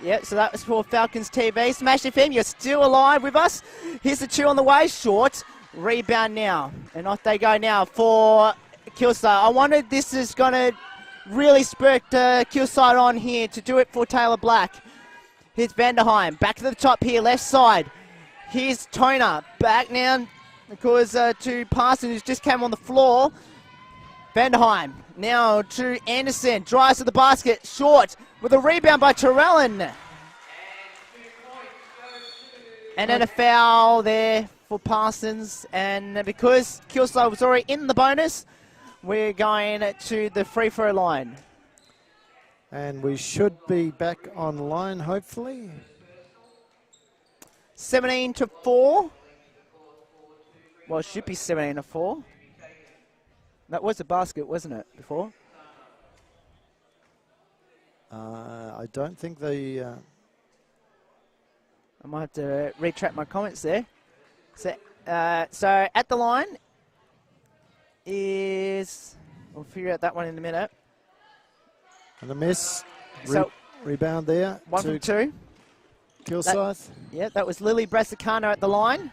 Yep, so that was for Falcons TV. Smash FM, you're still alive with us. Here's the 2 on the way. Short. Rebound now. And off they go now for Kilsyth. I wonder if this is going to really spur Kilsyth on here to do it for Taylor Black. Here's Vanderheim. Back to the top here, left side. Here's Toner. Back now, because to Parsons, who's just came on the floor. Vanderheim now to Anderson, drives to the basket, short with a rebound by Terrellin. And then a foul there for Parsons, and because Kilsyth was already in the bonus, we're going to the free throw line. And we should be back online, hopefully. 17-4. Well, it should be 17-4. That was a basket, wasn't it, before? I don't think the... I might have to retract my comments there. So at the line is... We'll figure out that one in a minute. And a miss. So Rebound there. 1 from 2. Kilsyth. Yeah, that was Lily Brasicano at the line.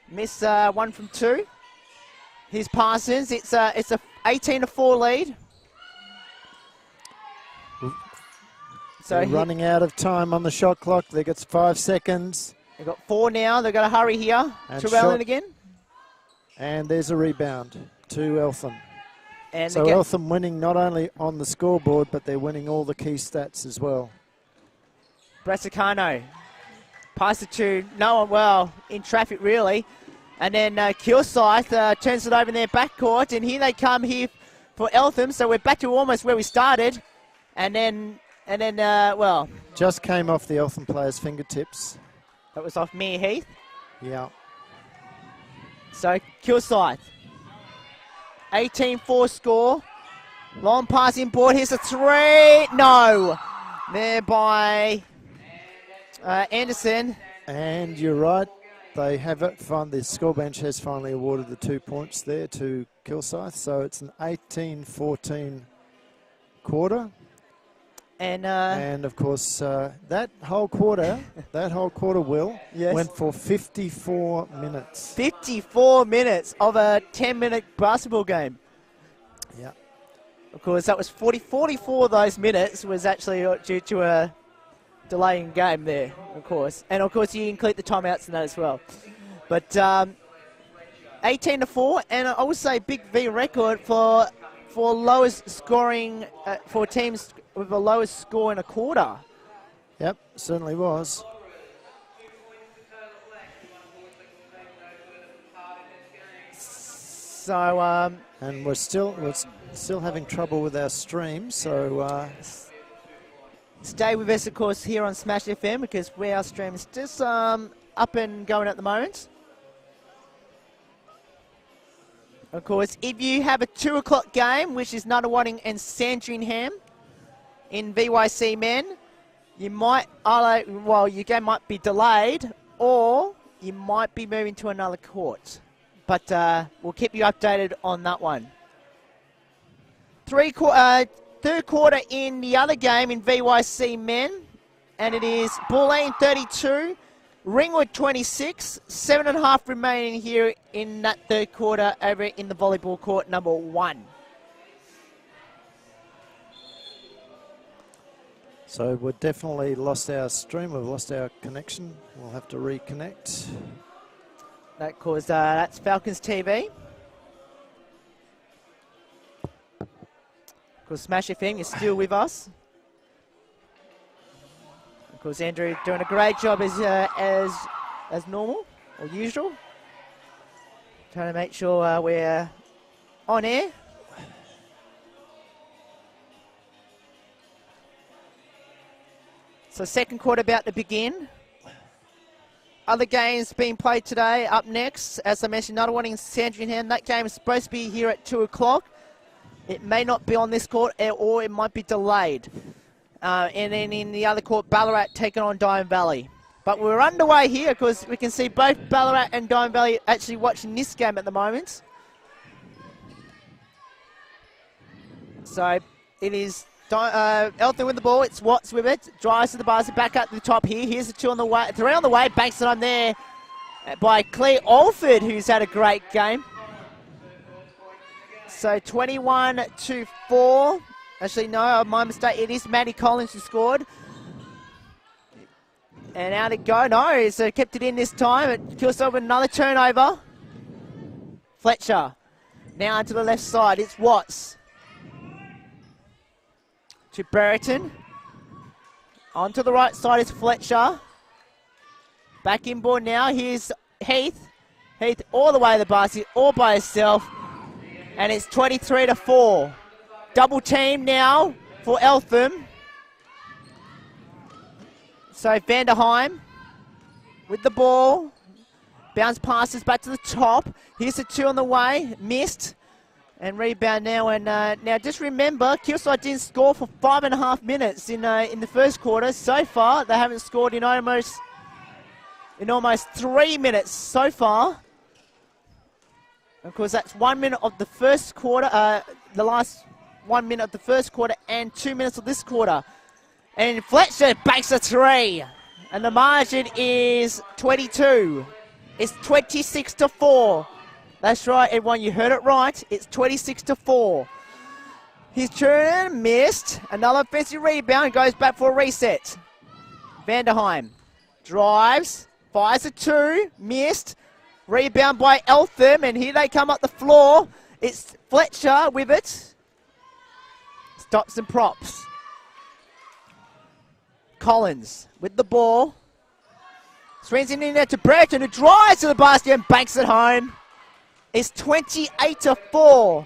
Miss 1 from 2. His passes. It's a 18-4 lead. So they're running out of time on the shot clock. They got 5 seconds. They've got 4 now. They've got to hurry here. Terrell again. And there's a rebound to Eltham. And so Eltham winning not only on the scoreboard, but they're winning all the key stats as well. Brasicano. Pass it to no one, well, in traffic really. And then Kilsyth turns it over in their backcourt. And here they come here for Eltham. So we're back to almost where we started. And then, well. Just came off the Eltham players' fingertips. That was off Mia Heath. Yeah. So Kilsyth. 18-4 score. Long pass in board. Here's a 3. No. There by Anderson. And you're right. They have it. The score bench has finally awarded the 2 points there to Kilsyth. So it's an 18-14 quarter. And of course, that whole quarter, Will, yes, went for 54 minutes. 54 minutes of a 10-minute basketball game. Yeah. Of course, that was 44 of those minutes was actually due to a delay in game there, of course. And of course, you include the timeouts in that as well. But 18-4, and I would say BigV record for lowest scoring for teams with the lowest score in a quarter. Yep, certainly was. So and we're still having trouble with our stream, so stay with us, of course, here on Smash FM, because our stream is just up and going at the moment. Of course, if you have a 2 o'clock game, which is Nunawading and Sandringham in VYC men, you might your game might be delayed, or you might be moving to another court. But we'll keep you updated on that one. Third quarter in the other game in VYC men, and it is Bulleen 32, Ringwood 26, 7.5 remaining here in that third quarter over in the volleyball court number 1. So we've definitely lost our stream, we've lost our connection. We'll have to reconnect. That's Falcons TV. Of course, Smash FM, you're still with us. Of course, Andrew doing a great job as normal or usual. Trying to make sure we're on air. So second quarter about to begin. Other games being played today. Up next, as I mentioned, Nunawading and Sandringham. That game is supposed to be here at 2 o'clock. It may not be on this court, or it might be delayed. And then in the other court, Ballarat taking on Diamond Valley. But we're underway here because we can see both Ballarat and Diamond Valley actually watching this game at the moment. So it is Eltham with the ball. It's Watts with it. Drives to the basket, back up to the top here. Here's the 2 on the way, 3 on the way. Banks it on there by Claire Alford, who's had a great game. So 21-4. Actually, no, my mistake. It is Maddie Collins who scored. And out it go. No, so kept it in this time. It kills over another turnover. Fletcher. Now to the left side. It's Watts. To Brereton. Onto the right side is Fletcher. Back inboard now. Here's Heath. Heath all the way to the basket, all by herself. And it's 23-4. Double team now for Eltham. So Vanderheim with the ball. Bounce passes back to the top. Here's the 2 on the way. Missed. And rebound now. And now just remember, Kilsyth didn't score for 5.5 minutes in the first quarter. So far, they haven't scored in almost 3 minutes so far. Of course, that's 1 minute of the first quarter, the last 1 minute of the first quarter and 2 minutes of this quarter. And Fletcher banks a 3. And the margin is 22. It's 26-4. That's right, everyone, you heard it right. It's 26-4. His turn, missed. Another offensive rebound, goes back for a reset. Vanderheim drives, fires a 2, missed. Rebound by Eltham, and here they come up the floor. It's Fletcher with it. Stops and props. Collins with the ball. Swings it in there to Brereton, who drives to the basket and banks it home. It's 28-4.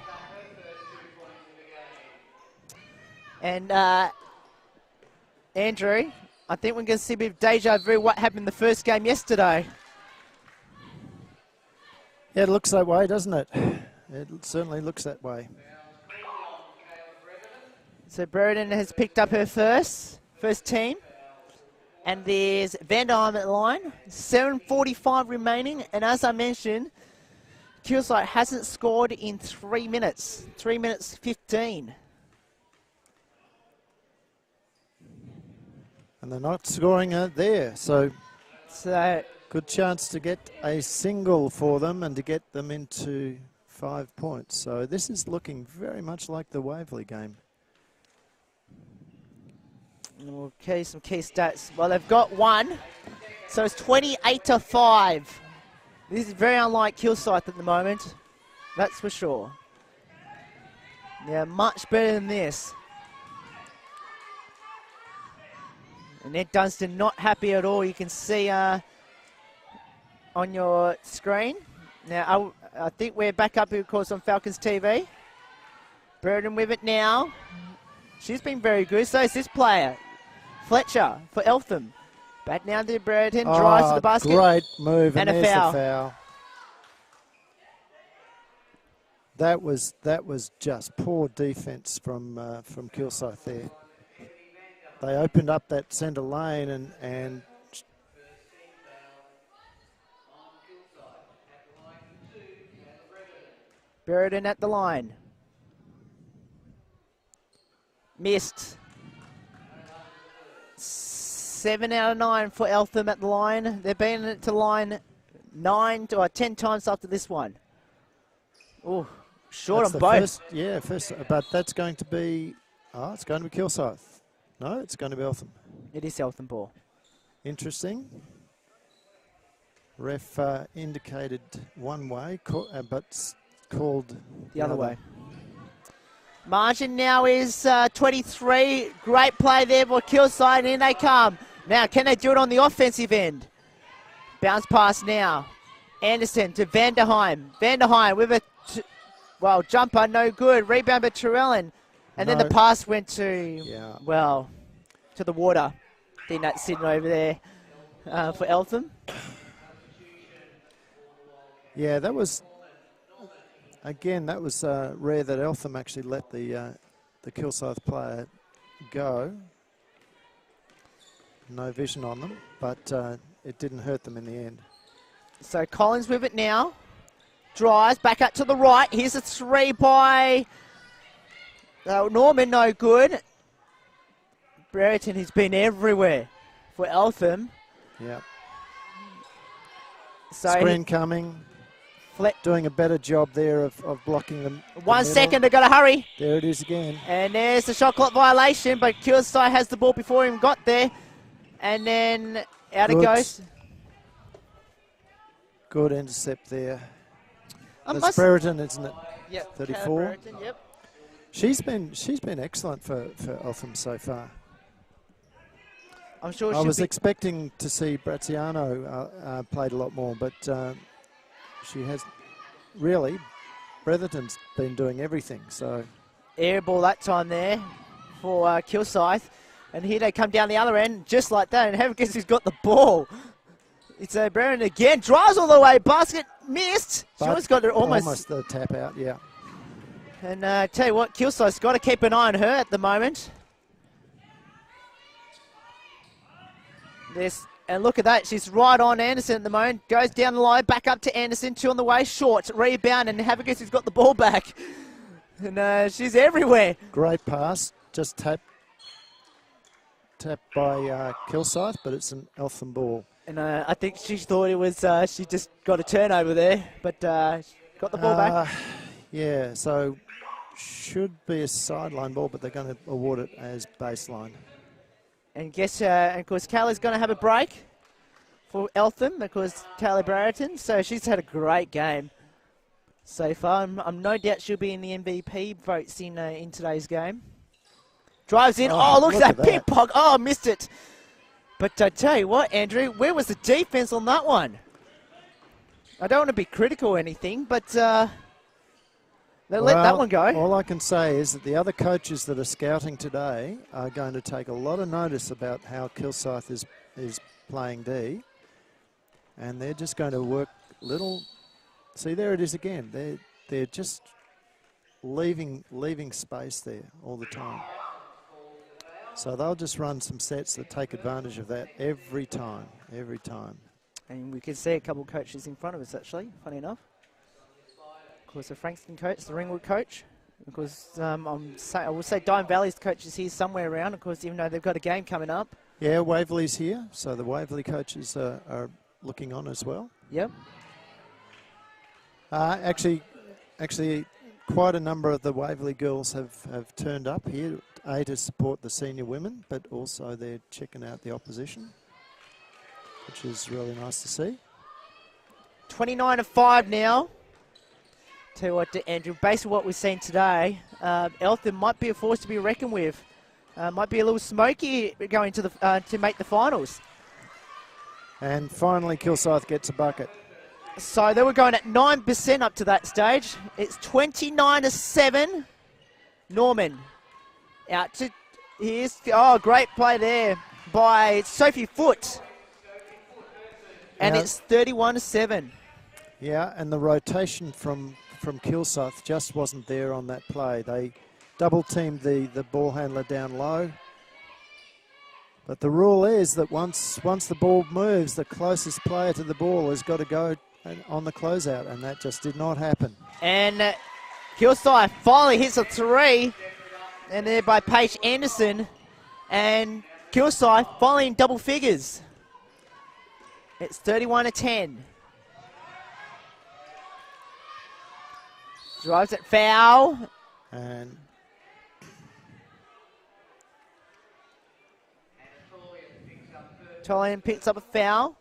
And Andrew, I think we're going to see a bit of deja vu what happened in the first game yesterday. Yeah, it looks that way, doesn't it? It certainly looks that way. So Brereton has picked up her first team. And there's Vanderheim at the line. 7:45 remaining. And as I mentioned, Kilsyth hasn't scored in 3 minutes. 3 minutes 15. And they're not scoring there. So So good chance to get a single for them and to get them into 5 points. So this is looking very much like the Waverley game. okay, some key stats. Well, they've got 1. So it's 28-5. This is very unlike Kilsyth at the moment. That's for sure. Yeah, much better than this. And Ned Dunstan not happy at all. You can see on your screen. Now, I think we're back up, of course, on Falcons TV. Brereton with it now. She's been very good. So is this player, Fletcher, for Eltham. Back now to Brereton, drives to the basket. Great move, and there's a foul. The foul. That was just poor defense from Kilsyth there. They opened up that centre lane and Brereton at the line. Missed. 7 out of 9 for Eltham at the line. They've been to line 10 times after this one. Oh, short on both. First, but that's going to be, it's going to be Kilsyth. No, it's going to be Eltham. It is Eltham ball. Interesting. Ref indicated one way, but called the other way. Margin now is 23. Great play there for Kilsyth, and in they come. Now, can they do it on the offensive end? Bounce pass now. Anderson to Vanderheim. Vanderheim with a, jumper, no good. Rebound by Terrellin. And then the pass went to, to the water. I think that's sitting over there for Eltham. Yeah, that was, again, that was rare that Eltham actually let the Kilsyth player go. No vision on them, but it didn't hurt them in the end. So Collins with it now. Drives back out to the right. Here's a 3 by Norman, no good. Brereton has been everywhere for Eltham. Yeah. So screen coming. Doing a better job there of blocking them. 1 second, they've got to hurry. There it is again. And there's the shot clock violation, but Kilsyth has the ball before him got there. And then out it goes. Good intercept there. That's Brereton, isn't it? Yep. 34. Brereton, yep. She's been excellent for Eltham so far. I'm sure I was expecting to see Braziano played a lot more, but she has really. Brereton's been doing everything. So air ball that time there for Kilsyth. And here they come down the other end, just like that. And Havergus has got the ball. It's Barron again, drives all the way, basket missed. She almost got it almost the tap out, yeah. And tell you what, Kilsyth's got to keep an eye on her at the moment. And look at that, she's right on Anderson at the moment. Goes down the line, back up to Anderson, 2 on the way, short, rebound, and Havergus has got the ball back. And she's everywhere. Great pass, just tapped by Kilsyth, but it's an Eltham ball. And I think she thought it was, she just got a turnover there, but got the ball back. Yeah, so should be a sideline ball, but they're going to award it as baseline. And of course, Kelly's going to have a break for Eltham because Taylor Brereton. So she's had a great game so far. I'm no doubt she'll be in the MVP votes in today's game. Drives in. Oh, look at that pickpocket. Oh, missed it. But I tell you what, Andrew, where was the defense on that one? I don't want to be critical or anything, but they let that one go. All I can say is that the other coaches that are scouting today are going to take a lot of notice about how Kilsyth is playing D. And they're just going to work little. See, there it is again. They're just leaving space there all the time. So they'll just run some sets that take advantage of that every time. And we can see a couple of coaches in front of us, actually, funny enough. Of course, the Frankston coach, the Ringwood coach. Of course, I will say Dime Valley's coach is here somewhere around, of course, even though they've got a game coming up. Yeah, Waverley's here, so the Waverley coaches are looking on as well. Yep. Actually, quite a number of the Waverley girls have turned up here, to support the senior women, but also they're checking out the opposition, which is really nice to see. 29-5 now. Tell you what, Andrew, based on what we've seen today, Eltham might be a force to be reckoned with. Might be a little smoky going to to make the finals. And finally, Kilsyth gets a bucket. So they were going at 9% up to that stage. It's 29-7. Norman out to great play there by Sophie Foote. And it's 31-7. Yeah, and the rotation from Kilsyth just wasn't there on that play. They double-teamed the ball handler down low. But the rule is that once the ball moves, the closest player to the ball has got to go on the closeout, and that just did not happen. And Kilsyth finally hits a 3, and there by Paige Anderson. And Kilsyth finally in double figures. It's 31-10. Drives it, foul. And Tollian picks up a foul.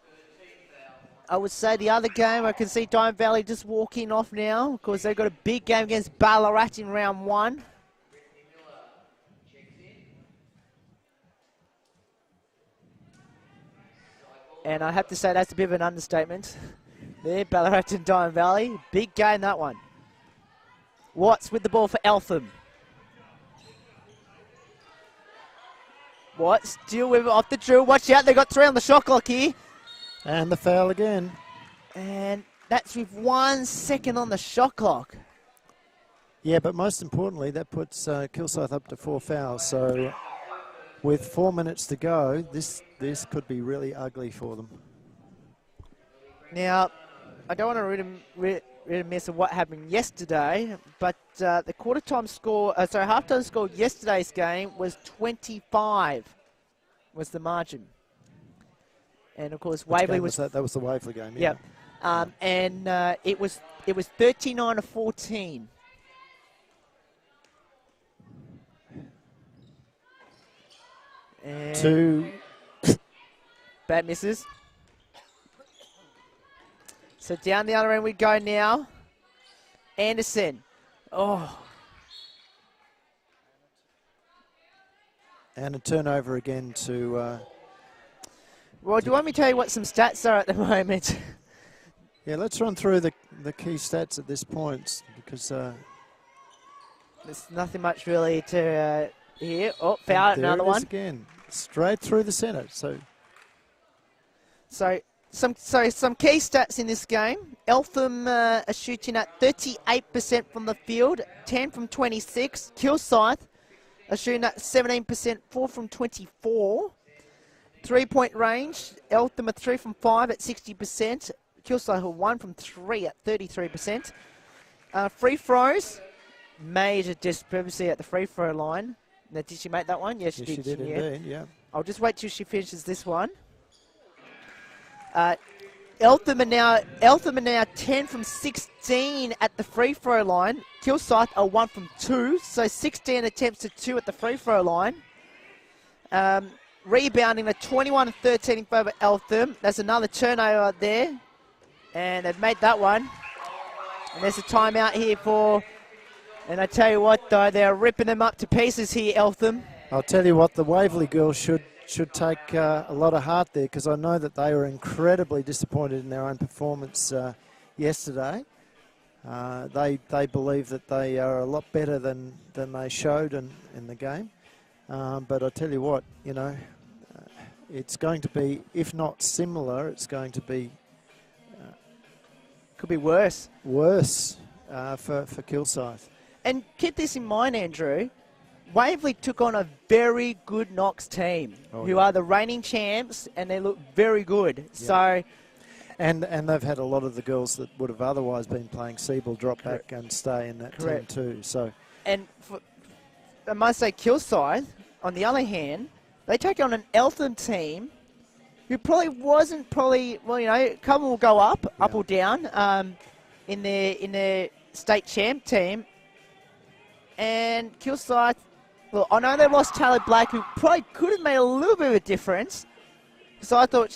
I would say the other game, I can see Dime Valley just walking off now because they've got a big game against Ballarat in round 1. And I have to say that's a bit of an understatement. There, Ballarat and Dime Valley. Big game, that one. Watts with the ball for Eltham. Watts, deal with it off the drill. Watch out, they got 3 on the shot clock here. And the foul again. And that's with 1 second on the shot clock. Yeah, but most importantly, that puts Kilsyth up to 4 fouls. So with 4 minutes to go, this could be really ugly for them. Now, I don't want to really miss what happened yesterday, but the halftime score yesterday's game was 25 was the margin. And of course, Waverley was that was the Waverley game. Yeah. And it was 39-14. And 2 bad misses. So down the other end we go now. Anderson. Oh. And a turnover again to... Well, do you want me to tell you what some stats are at the moment? Yeah, let's run through the key stats at this point because... There's nothing much really to here. Oh, foul, And another there it is one. again, straight through the centre. So some key stats in this game. Eltham are shooting at 38% from the field, 10 from 26. Kilsyth are shooting at 17%, 4 from 24. 3-point range, Eltham are 3 from 5 at 60%. Kilsyth are 1 from 3 at 33%. Free throws, major discrepancy at the free throw line. Now, did she make that one? Yes, she did. She did indeed, yeah. I'll just wait till she finishes this one. Eltham are now 10 from 16 at the free throw line. Kilsyth are 1 from 2, so 16 attempts to 2 at the free throw line. Rebounding a 21-13 in favour of Eltham. There's another turnover there, and they've made that one. And there's a timeout here for, and I tell you what though, they're ripping them up to pieces here, Eltham. I'll tell you what, the Waverley girls should take a lot of heart there, because I know that they were incredibly disappointed in their own performance yesterday. They believe that they are a lot better than they showed in the game. But I tell you what, you know, it's going to be, if not similar, it's going to be... Could be worse. Worse for Kilsyth. And keep this in mind, Andrew. Waverley took on a very good Knox team, who are the reigning champs, and they look very good. Yeah. So, and they've had a lot of the girls that would have otherwise been playing Siebel drop back and stay in that team too. So, and I must say, Kilsyth, on the other hand, they take on an Eltham team who wasn't, well, you know, a couple will go up or down in their state champ team, and Kilsyth. Well, I know they lost Taylor Black, who probably could have made a little bit of a difference. So I thought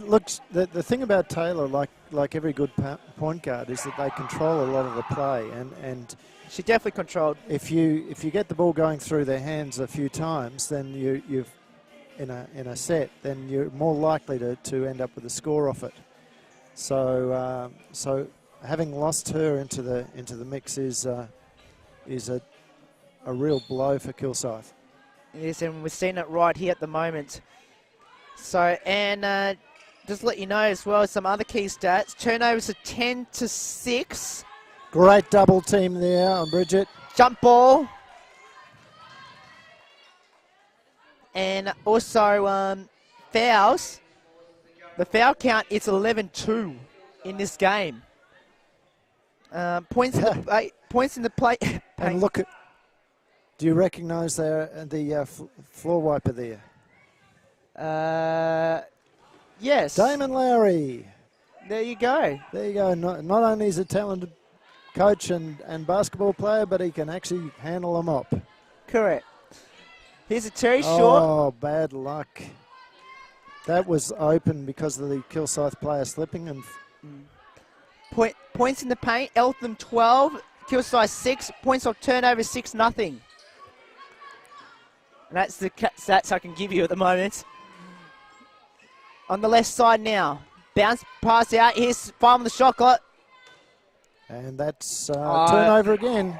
look, the thing about Taylor, like every good point guard, is that they control a lot of the play, and she definitely controlled. If you get the ball going through their hands a few times, then you've in a set, then you're more likely to end up with a score off it. So having lost her into the mix is a real blow for Kilsyth. Yes, and we're seeing it right here at the moment. So, and just let you know as well, some other key stats. Turnovers are 10-6. Great double team there on Bridget. Jump ball. And also fouls. The foul count is 11-2 in this game. Points in the play. And look at. Do you recognise the floor wiper there? Yes. Damon Lowry. There you go. There you go. Not only is he a talented coach and basketball player, but he can actually handle them up. Correct. Here's a Terry Short. Oh, bad luck. That was open because of the Kilsyth player slipping. And points in the paint. Eltham 12. Kilsyth 6. Points off turnover 6-0. And that's the stats I can give you at the moment. On the left side now. Bounce pass out. Here's Farm with the shot clock. And that's turnover again.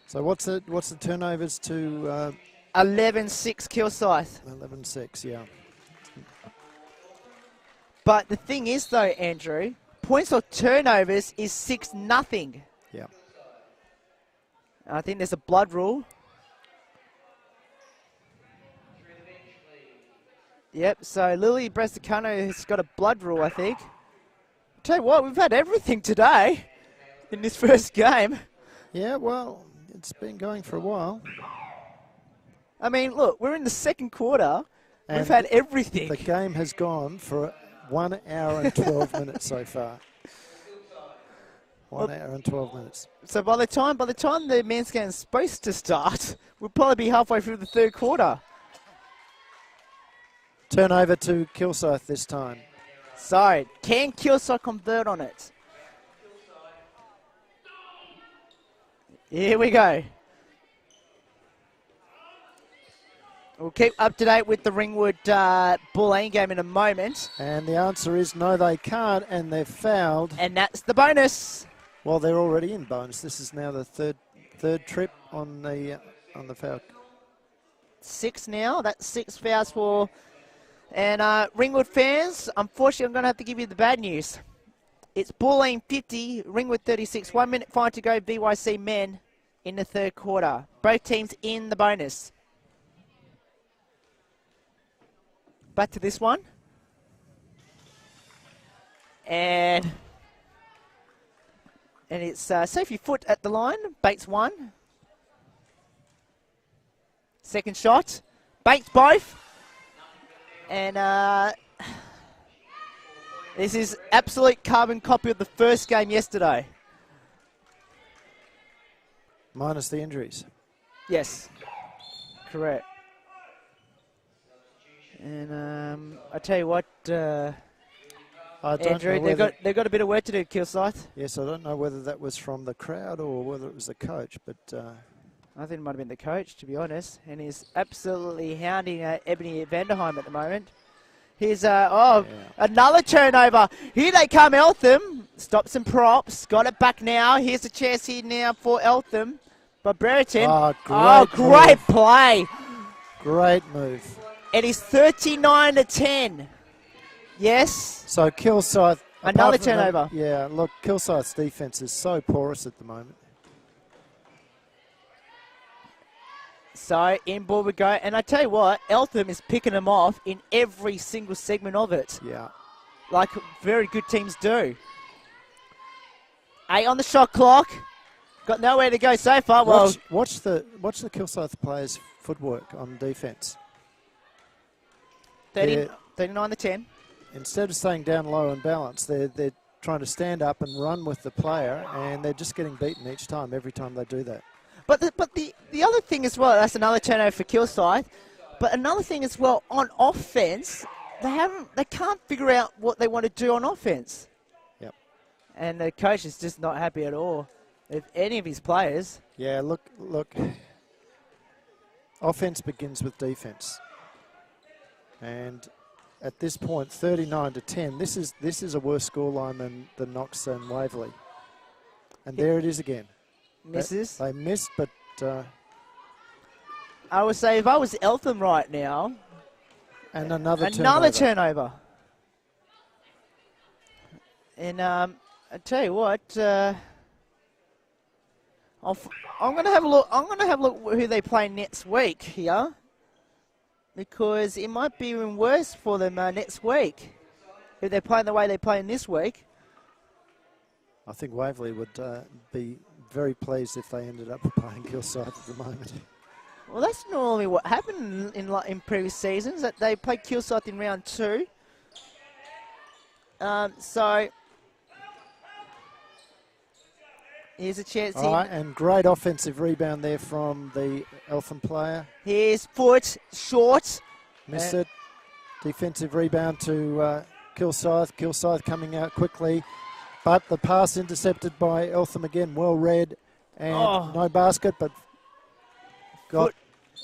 So what's the turnovers to... 11-6 Kilsyth. 11-6, yeah. But the thing is, though, Andrew, points or turnovers is 6-0. Yeah. I think there's a blood rule. Yep, so Lily Bresicano has got a blood rule, I think. Tell you what, we've had everything today in this first game. Yeah, well, it's been going for a while. I mean, look, we're in the second quarter. And we've had everything. The game has gone for 1 hour and 12 minutes so far. 1 hour and 12 minutes. So by the time the men's game is supposed to start, we'll probably be halfway through the third quarter. Turnover to Kilsyth this time. So, can Kilsyth convert on it? Here we go. We'll keep up to date with the Ringwood Bull game in a moment. And the answer is no, they can't, and they're fouled. And that's the bonus. Well, they're already in bonus. This is now the third trip on the on the foul. 6 now. That's 6 fouls for. And Ringwood fans, unfortunately, I'm going to have to give you the bad news. It's Bulleen 50, Ringwood 36. 1 minute 5 to go, VYC men in the third quarter. Both teams in the bonus. Back to this one. And it's Sophie Foot at the line. Bates 1. Second shot. Bates both. And this is absolute carbon copy of the first game yesterday. Minus the injuries. Yes. Correct. And I tell you what, Andrew, they've got a bit of work to do, Kilsyth. Yes, I don't know whether that was from the crowd or whether it was the coach, but I think it might have been the coach, to be honest, and he's absolutely hounding Ebony Vanderheim at the moment. Here's another turnover. Here they come, Eltham. Stops and props. Got it back now. Here's the chance here now for Eltham. But Brereton. Great play. Great move. It is 39-10. Yes. So Kilsyth. Another turnover. Look, Kilsyth's defence is so porous at the moment. So in ball we go. And I tell you what, Eltham is picking them off in every single segment of it. Yeah. Like very good teams do. 8 on the shot clock. Got nowhere to go so far. Watch the Kilsyth players' footwork on defence. 39-10. Instead of staying down low and balanced, they're trying to stand up and run with the player, and they're just getting beaten each time, every time they do that. But the other thing as well, that's another turnover for Kilsyth. But another thing as well, on offense, they can't figure out what they want to do on offense. Yep. And the coach is just not happy at all with any of his players. Yeah, look. Offense begins with defense. And at this point, 39-10, this is a worse scoreline than Knox and Waverley. And there it is again. Misses. They missed, but... I would say if I was Eltham right now... And another turnover. And I tell you what... I'm going to have a look. I'm going to have a look who they play next week here, because it might be even worse for them next week if they're playing the way they're playing this week. I think Waverley would be very pleased if they ended up playing Kilsyth at the moment. Well, that's normally what happened in previous seasons, that they played Kilsyth in round 2. So here's a chance. All right, and great offensive rebound there from the Eltham player. Here's Foot, short. Missed it. Defensive rebound to Kilsyth. Kilsyth coming out quickly. But the pass intercepted by Eltham again, well read. And no basket, but got,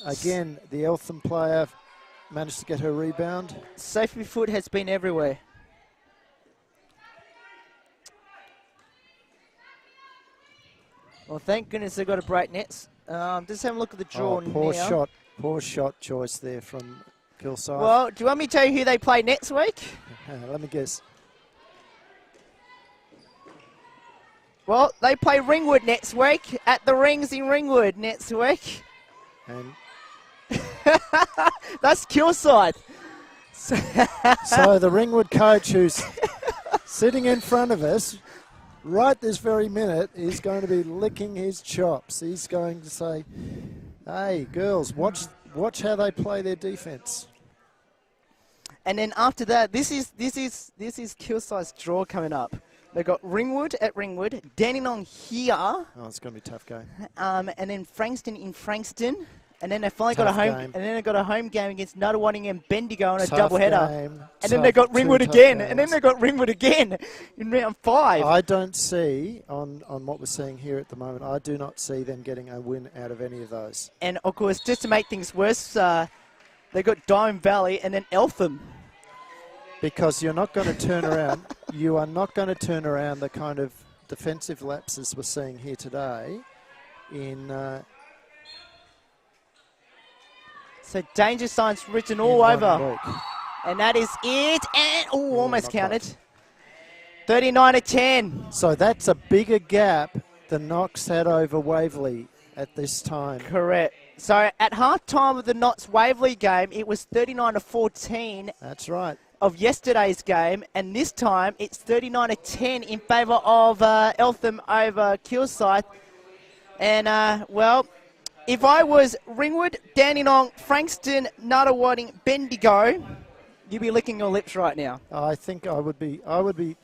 again, the Eltham player managed to get her rebound. Sophie Foot has been everywhere. Well, thank goodness they've got a break nets. Just have a look at the draw now. Poor shot choice there from Kilsyth. Well, do you want me to tell you who they play next week? Let me guess. Well, they play Ringwood next week at the Rings in Ringwood next week. And that's Kilsyth. So the Ringwood coach, who's sitting in front of us right this very minute, is going to be licking his chops. He's going to say, "Hey, girls, watch how they play their defense." And then after that, this is Kilsyth's draw coming up. They've got Ringwood at Ringwood, Dandenong here. Oh, it's going to be a tough game. And then Frankston in Frankston. And then they finally got a home game. And then they got a home game against Nuttawatting and Bendigo on a doubleheader. And then they got Ringwood again. And then they got Ringwood again in round 5. I don't see, on what we're seeing here at the moment, I do not see them getting a win out of any of those. And, of course, just to make things worse, they got Diamond Valley and then Eltham. Because you're not going to turn around. You are not going to turn around the kind of defensive lapses we're seeing here today in So danger signs written in all 1 over. week. And that is it. And, almost not counted. quite. 39 to 10. So that's a bigger gap than Knox had over Waverley at this time. Correct. So at half-time of the Notts Waverley game, it was 39 to 14 That's right. of yesterday's game, and this time it's 39 to 10 in favour of Eltham over Kilsyth. And well, if I was Ringwood, Dandenong, Frankston, Nuttawading, Bendigo, you'd be licking your lips right now. I think I would be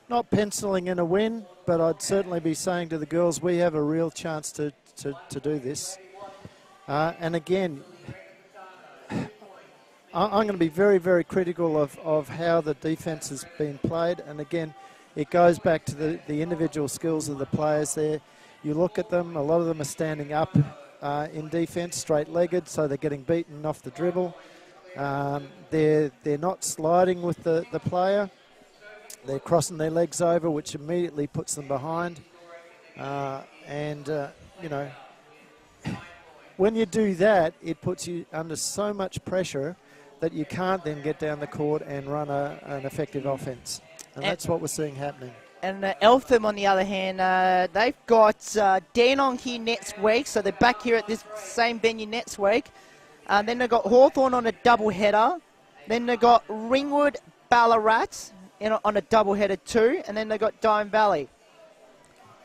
not penciling in a win, but I'd certainly be saying to the girls, we have a real chance to do this. And again, I'm going to be very, very critical of how the defence has been played. And again, it goes back to the individual skills of the players there. You look at them, a lot of them are standing up in defence, straight-legged, so they're getting beaten off the dribble. They're not sliding with the player. They're crossing their legs over, which immediately puts them behind. You know, when you do that, it puts you under so much pressure that you can't then get down the court and run an effective offence. And that's what we're seeing happening. And Eltham, on the other hand, they've got Dandenong here next week, so they're back here at this same venue next week. Then they've got Hawthorn on a double-header. Then they've got Ringwood, Ballarat on a double-header too. And then they've got Dime Valley.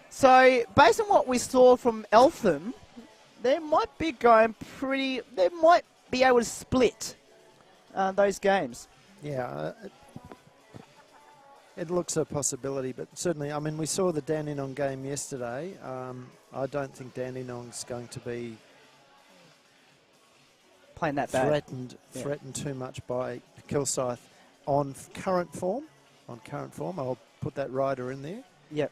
So based on what we saw from Eltham, they might be going pretty... They might be able to split those games. Yeah, it looks a possibility, but certainly, I mean, we saw the Dandenong game yesterday. I don't think Dandenong's going to be playing that bad. Threatened too much by Kilsyth on current form. I'll put that rider in there. Yep.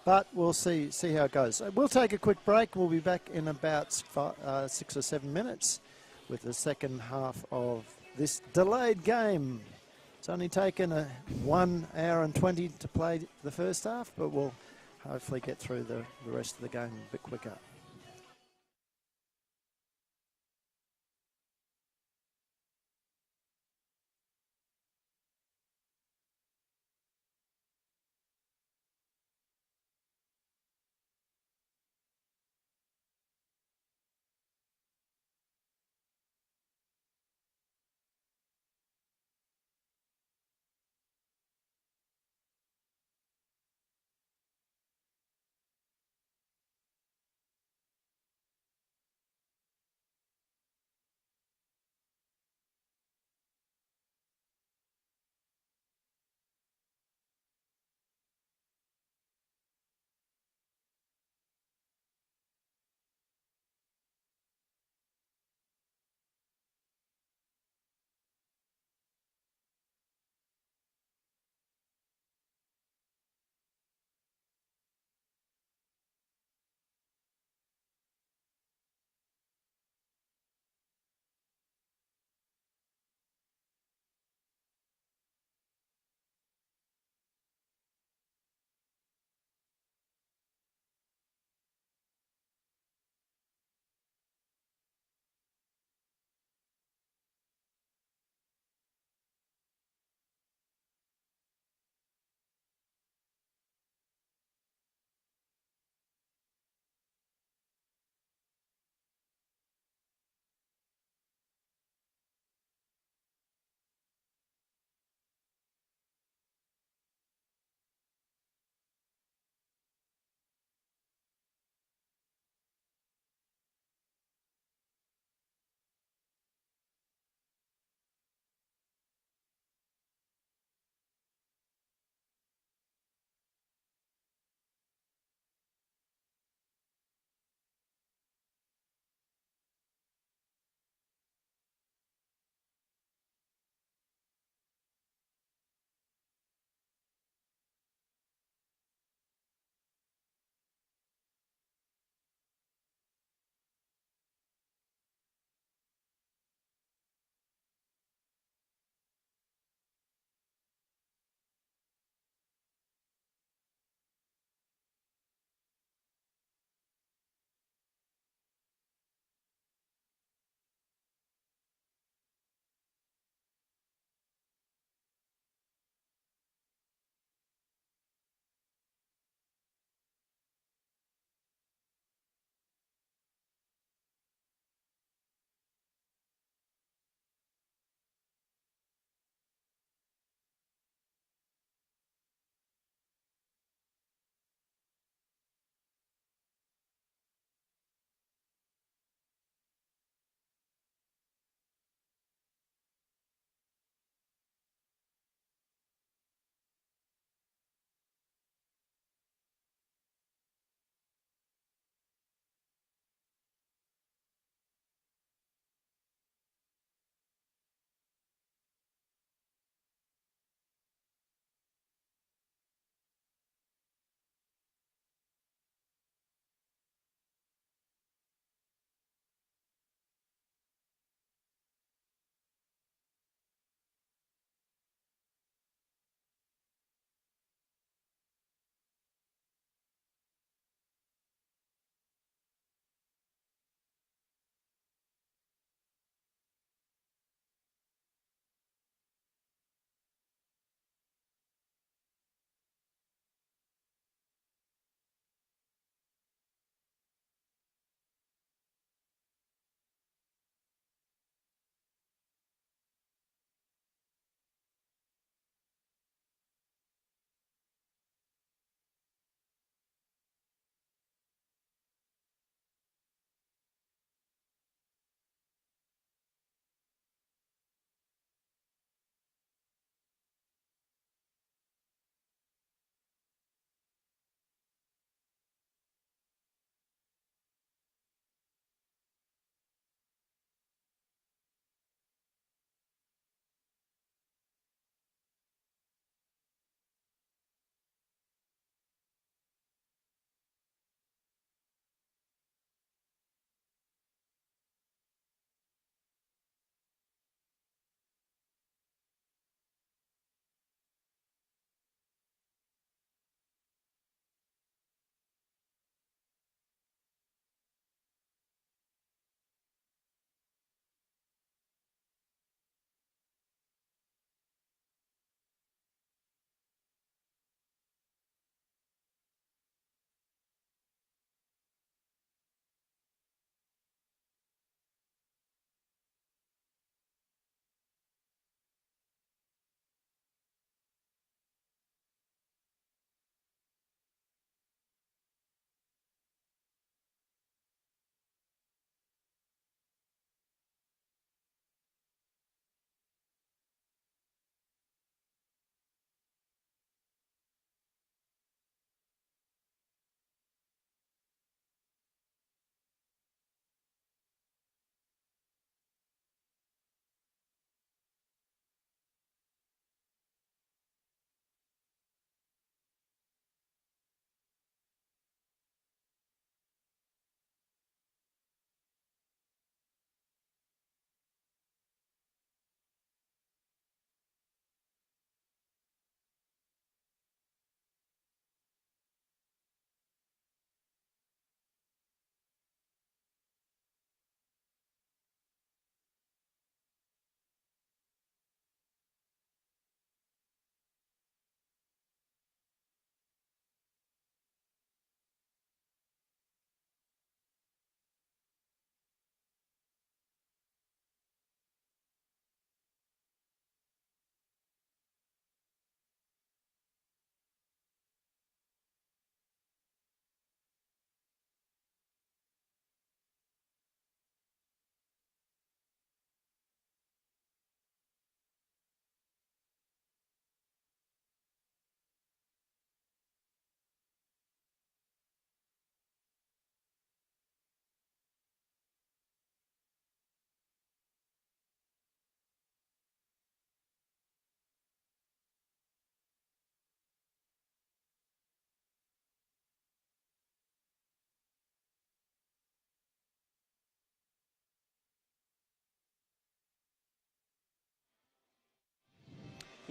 But we'll see how it goes. We'll take a quick break. We'll be back in about 6 or 7 minutes with the second half of this delayed game. It's only taken 1 hour and 20 to play the first half, but we'll hopefully get through the rest of the game a bit quicker.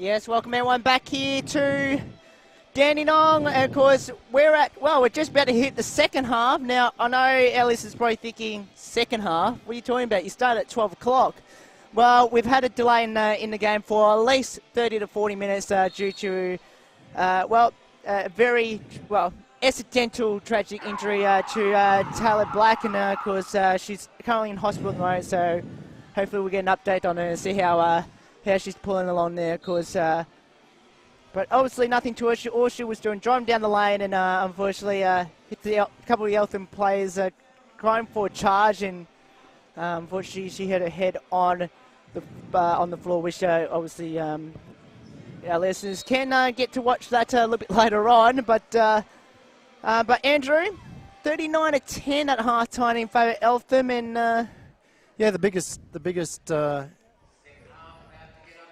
Yes, welcome everyone back here to Dandenong. And of course, we're just about to hit the second half. Now, I know Ellis is probably thinking, second half? What are you talking about? You start at 12 o'clock. Well, we've had a delay in the game for at least 30 to 40 minutes due to, very, accidental tragic injury to Taylor Black. And, of course, she's currently in hospital at the moment, so hopefully we'll get an update on her and see how she's pulling along there, of course. But obviously nothing to her. All she was doing, driving down the lane, and unfortunately hit a couple of the Eltham players going for a charge, and unfortunately she hit her head on the floor, which obviously our listeners can get to watch that a little bit later on. But Andrew, 39-10 at halftime in favour of Eltham, and yeah, the biggest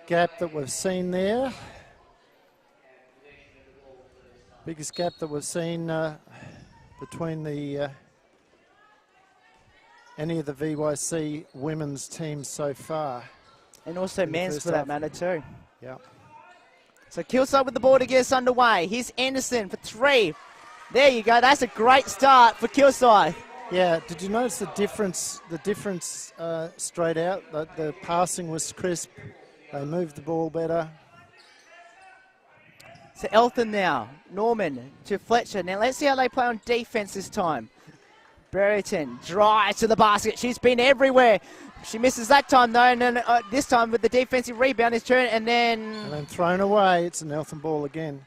gap that we've seen there. Biggest gap that we've seen between the any of the VYC women's teams so far. And also men's for that matter too. Yeah. So Kilsyth with the ball to get us underway. Here's Anderson for 3. There you go. That's a great start for Kilsyth. Yeah, did you notice the difference straight out? The passing was crisp. They moved the ball better. So Eltham now. Norman to Fletcher. Now let's see how they play on defence this time. Brereton drive to the basket. She's been everywhere. She misses that time though, and then this time with the defensive rebound is turned and then thrown away. It's an Eltham ball again.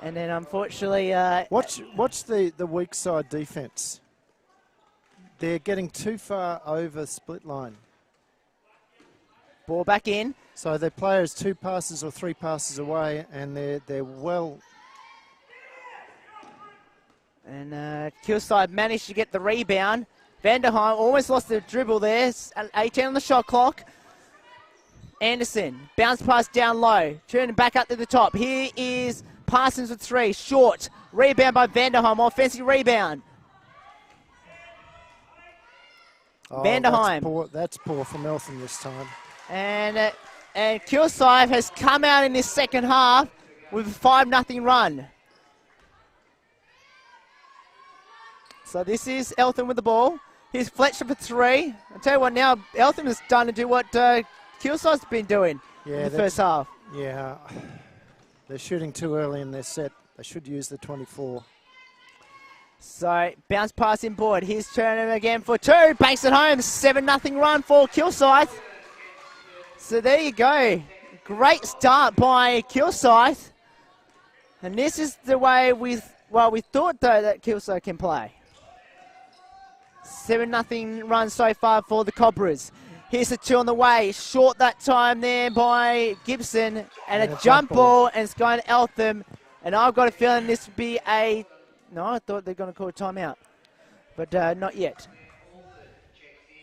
And then unfortunately, watch the weak side defence. They're getting too far over split line. Ball back in. So their players 2 passes or 3 passes away, and they're well. And Kilsyth managed to get the rebound. Vanderheim almost lost the dribble there. 18 on the shot clock. Anderson, bounce pass down low. Turning back up to the top. Here is Parsons with 3. Short. Rebound by Vanderheim. Offensive rebound. Oh, Vanderheim. That's poor from Eltham this time. And Kilsyth has come out in this second half with a 5-0 run. So this is Eltham with the ball. Here's Fletcher for 3. I'll tell you what, now Eltham is starting to do what Kilsyth's been doing in the first half. Yeah, they're shooting too early in their set. They should use the 24. So bounce pass in board. Here's Turner again for 2. Banks it home. 7-0 run for Kilsyth. So there you go. Great start by Kilsyth. And this is the way we thought though that Kilsyth can play. 7-0 run so far for the Cobras. Here's the 2 on the way. Short that time there by Gibson. And a jump ball, and it's going to Eltham. And I've got a feeling this would be a... No, I thought they're going to call a timeout. But not yet.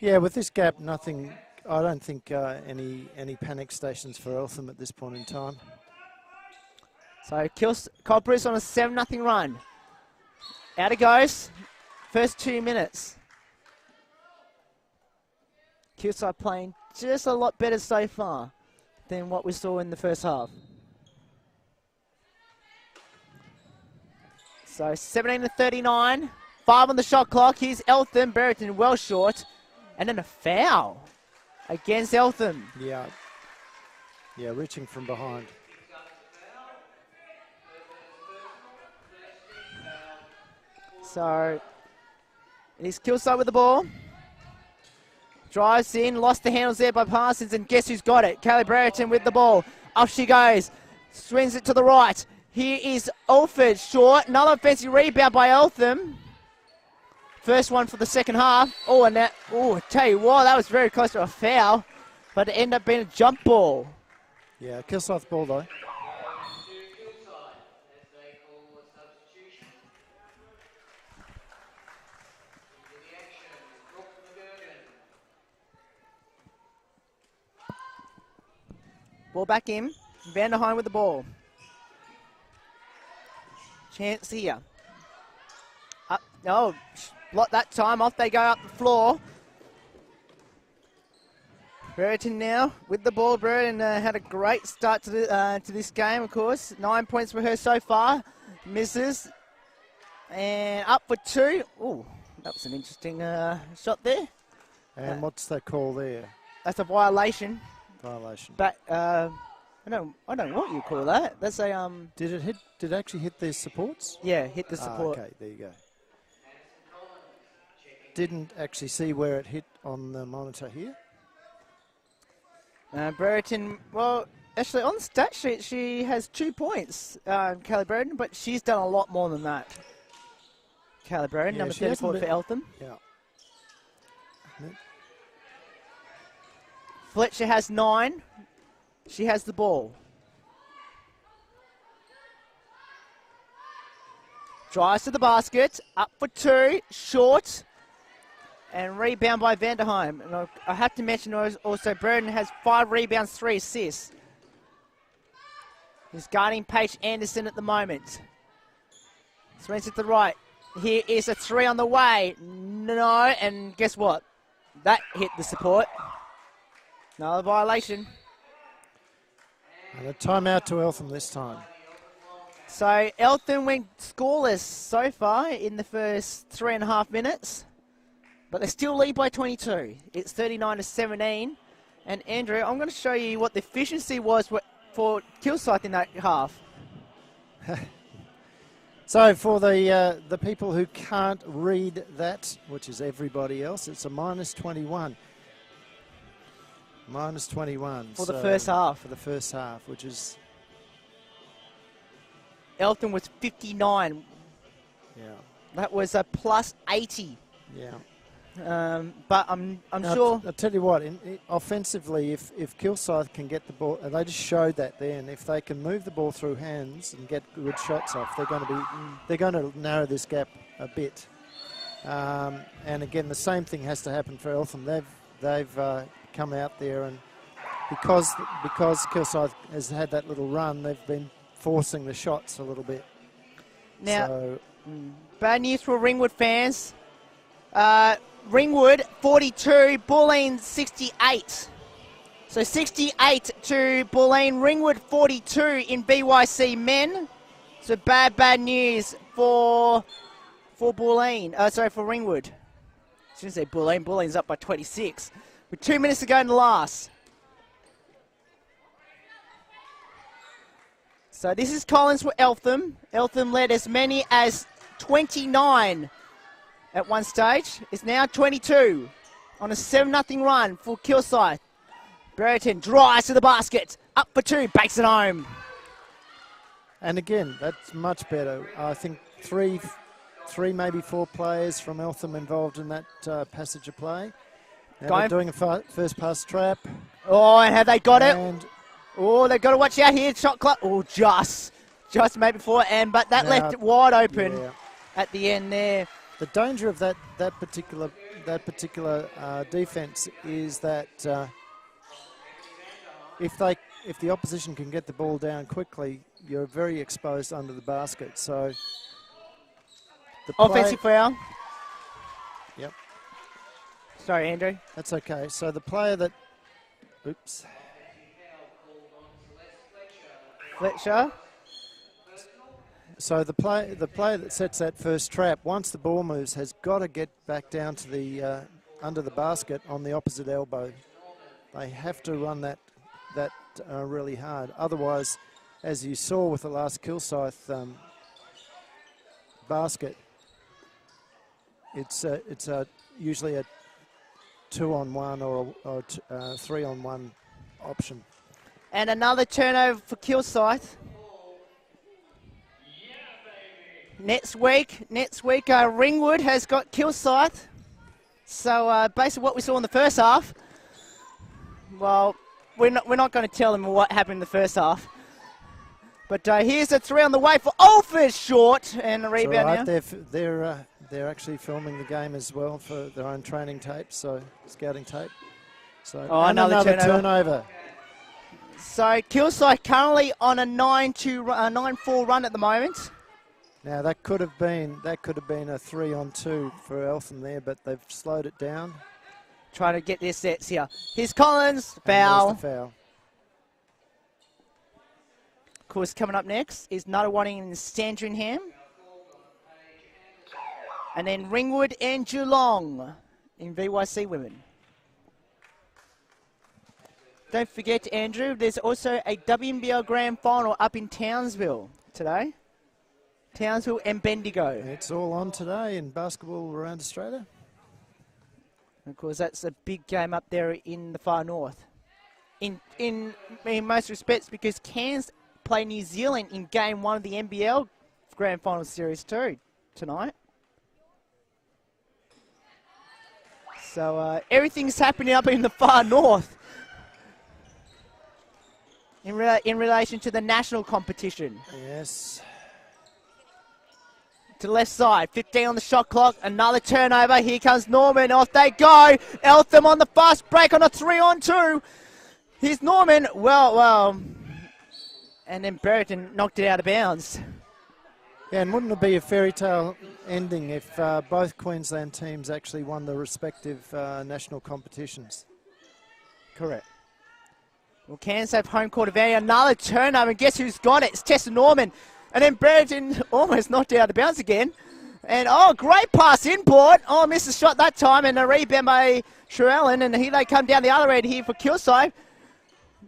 Yeah, with this gap, nothing... I don't think any panic stations for Eltham at this point in time. So Cobras on a 7-0 run. Out it goes. First 2 minutes. Kilsyth playing just a lot better so far than what we saw in the first half. So 17-39. 5 on the shot clock. Here's Eltham. Brereton well short. And then a foul against Eltham. Yeah, reaching from behind. So it is Kilsyth with the ball. Drives in, lost the handles there by Parsons, and guess who's got it? Callie Brereton with the ball. Off she goes. Swings it to the right. Here is Alford short. Another offensive rebound by Eltham. First one for the second half. Oh, and that, I tell you what, that was very close to a foul, but it ended up being a jump ball. Yeah, Kilsyth ball though. Ball back in. Vanderheim with the ball. Chance here. Up, block that time. Off they go up the floor. Brereton now with the ball. Brereton had a great start to this game, of course. 9 points for her so far. Misses. And up for 2. Ooh, that was an interesting shot there. And what's the call there? That's a violation. Violation. But I don't know what you call that. That's a Did it hit? Did it actually hit these supports? Yeah, hit the support. Okay, there you go. Didn't actually see where it hit on the monitor here. Brereton, well, actually on the stat sheet she has 2 points, Callie Brereton, but she's done a lot more than that. Callie Brereton, number 34 for Eltham. Yeah. Fletcher has 9. She has the ball. Drives to the basket, up for 2, short. And rebound by Vanderheim. And I have to mention also Brereton has 5 rebounds, 3 assists. He's guarding Paige Anderson at the moment. Swings it to the right. Here is a 3 on the way. No, and guess what? That hit the support. Another violation. And a timeout to Eltham this time. So Eltham went scoreless so far in the first 3.5 minutes. But they still lead by 22. It's 39-17. And Andrew, I'm going to show you what the efficiency was for Kilsyth in that half. So for the people who can't read that, which is everybody else, it's a -21. -21. For the first half. For the first half, which is... Eltham was 59. Yeah. That was a +80. Yeah. But I'm now, sure... I'll tell you what, offensively, if Kilsyth can get the ball, and they just showed that then, if they can move the ball through hands and get good shots off, they're going to narrow this gap a bit. And again, the same thing has to happen for Eltham. They've come out there, and because Kilsyth has had that little run, they've been forcing the shots a little bit. Now, bad news for Ringwood fans. Ringwood 42, Bulleen 68. So 68 to Bulleen. Ringwood 42 in BYC men. So bad news for Bulleen. For Ringwood. I shouldn't say Bulleen. Bulleen's up by 26. With 2 minutes to go in the last. So this is Collins for Eltham. Eltham led as many as 29 at one stage. It's now 22 on a 7-0 run for Kilsyth. Brereton drives to the basket. Up for 2, banks it home. And again, that's much better. I think three, maybe 4 players from Eltham involved in that passage of play. Now they're doing a first pass trap. Oh, and have they got it? Oh, they've got to watch out here. Shot clock. Oh, just maybe 4. But that left it wide open at the end there. The danger of that particular defence is that if the opposition can get the ball down quickly, you're very exposed under the basket. So the offensive foul. Yep. Sorry, Andrew. That's okay. So the player that, oops. Fletcher. So the player that sets that first trap, once the ball moves, has got to get back down to the under the basket on the opposite elbow. They have to run that really hard. Otherwise, as you saw with the last Kilsyth basket, it's usually a 2-on-1 or a 3-on-1 option. And another turnover for Kilsyth. Next week, Ringwood has got Kilsyth. So basically what we saw in the first half, well, we're not going to tell them what happened in the first half. But here's a 3 on the way for Alford, short, and a rebound now. They're actually filming the game as well for their own training tape, so scouting tape. So another turnover. So Kilsyth currently on a 9-4 run at the moment. Now that could have been a 3-on-2 for Eltham there, but they've slowed it down. trying to get their sets here. Here's Collins, And there's foul. the foul. Of course, coming up next is Nuttawading and Sandringham. And then Ringwood and Geelong in VYC Women. Don't forget, Andrew, there's also a WNBL Grand Final up in Townsville today. Townsville and Bendigo. It's all on today in basketball around Australia. Of course, that's a big game up there in the far north. In most respects, because Cairns play New Zealand in Game 1 of the NBL Grand Final Series 2 tonight. So everything's happening up in the far north in relation to the national competition. Yes. To the left side, 15 on the shot clock, another turnover. Here comes Norman, off they go. Eltham on the fast break on a 3-on-2. Here's Norman, well, and then Brereton knocked it out of bounds. Yeah, and wouldn't it be a fairy tale ending if both Queensland teams actually won the respective national competitions? Correct. Well, Cairns have home court advantage. Another turnover, and guess who's got it? It's Tessa Norman. And then Brereton almost knocked it out of bounds again. And, great pass inboard. Missed the shot that time, and a rebound by Sherellen. And here they come down the other end here for Kilsyth.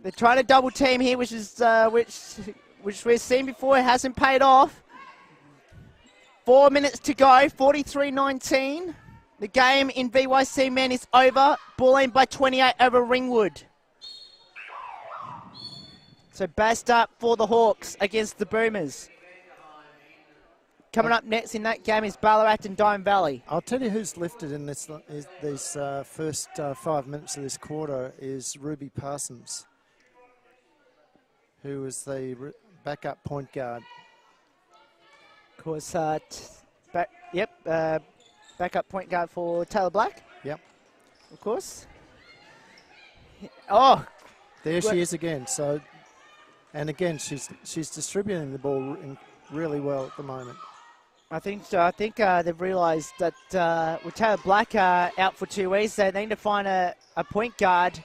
They're trying to double team here, which is which we've seen before. It hasn't paid off. 4 minutes to go, 43-19. The game in VYC men is over. Bulleen by 28 over Ringwood. So best up for the Hawks against the Boomers. Coming up next in that game is Ballarat and Dime Valley. I'll tell you who's lifted in these first 5 minutes of this quarter is Ruby Parsons, who was the backup point guard. Of course, backup point guard for Taylor Black. Yep. Of course. There she is again. So, and again, she's distributing the ball really well at the moment. I think so. I think they've realised that with Taylor Black out for 2 weeks, they need to find a point guard.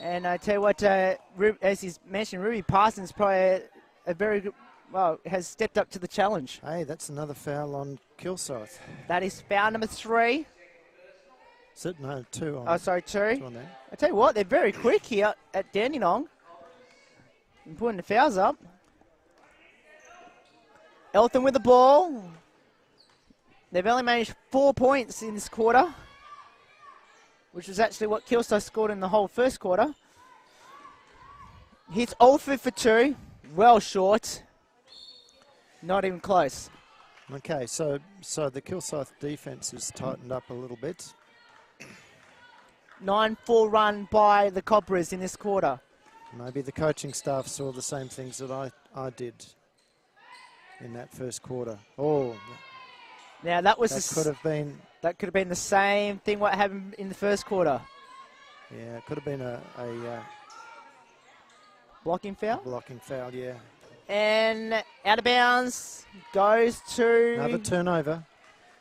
And I tell you what, as he's mentioned, Ruby Parsons probably a very good, has stepped up to the challenge. Hey, that's another foul on Kilsyth. That is foul number 3. Is it? No, 2 on. Oh, sorry, 2. 2 on there. I tell you what, they're very quick here at Dandenong. And putting the fouls up. Eltham with the ball. They've only managed 4 points in this quarter, which is actually what Kilsyth scored in the whole first quarter. Hits Alford for 2. Well short. Not even close. Okay, so the Kilsyth defence has tightened up a little bit. 9-4 run by the Cobras in this quarter. Maybe the coaching staff saw the same things that I did in that first quarter. Now that was could have been. That could have been the same thing what happened in the first quarter. Yeah, it could have been a blocking foul. Blocking foul, yeah. And out of bounds goes to another turnover.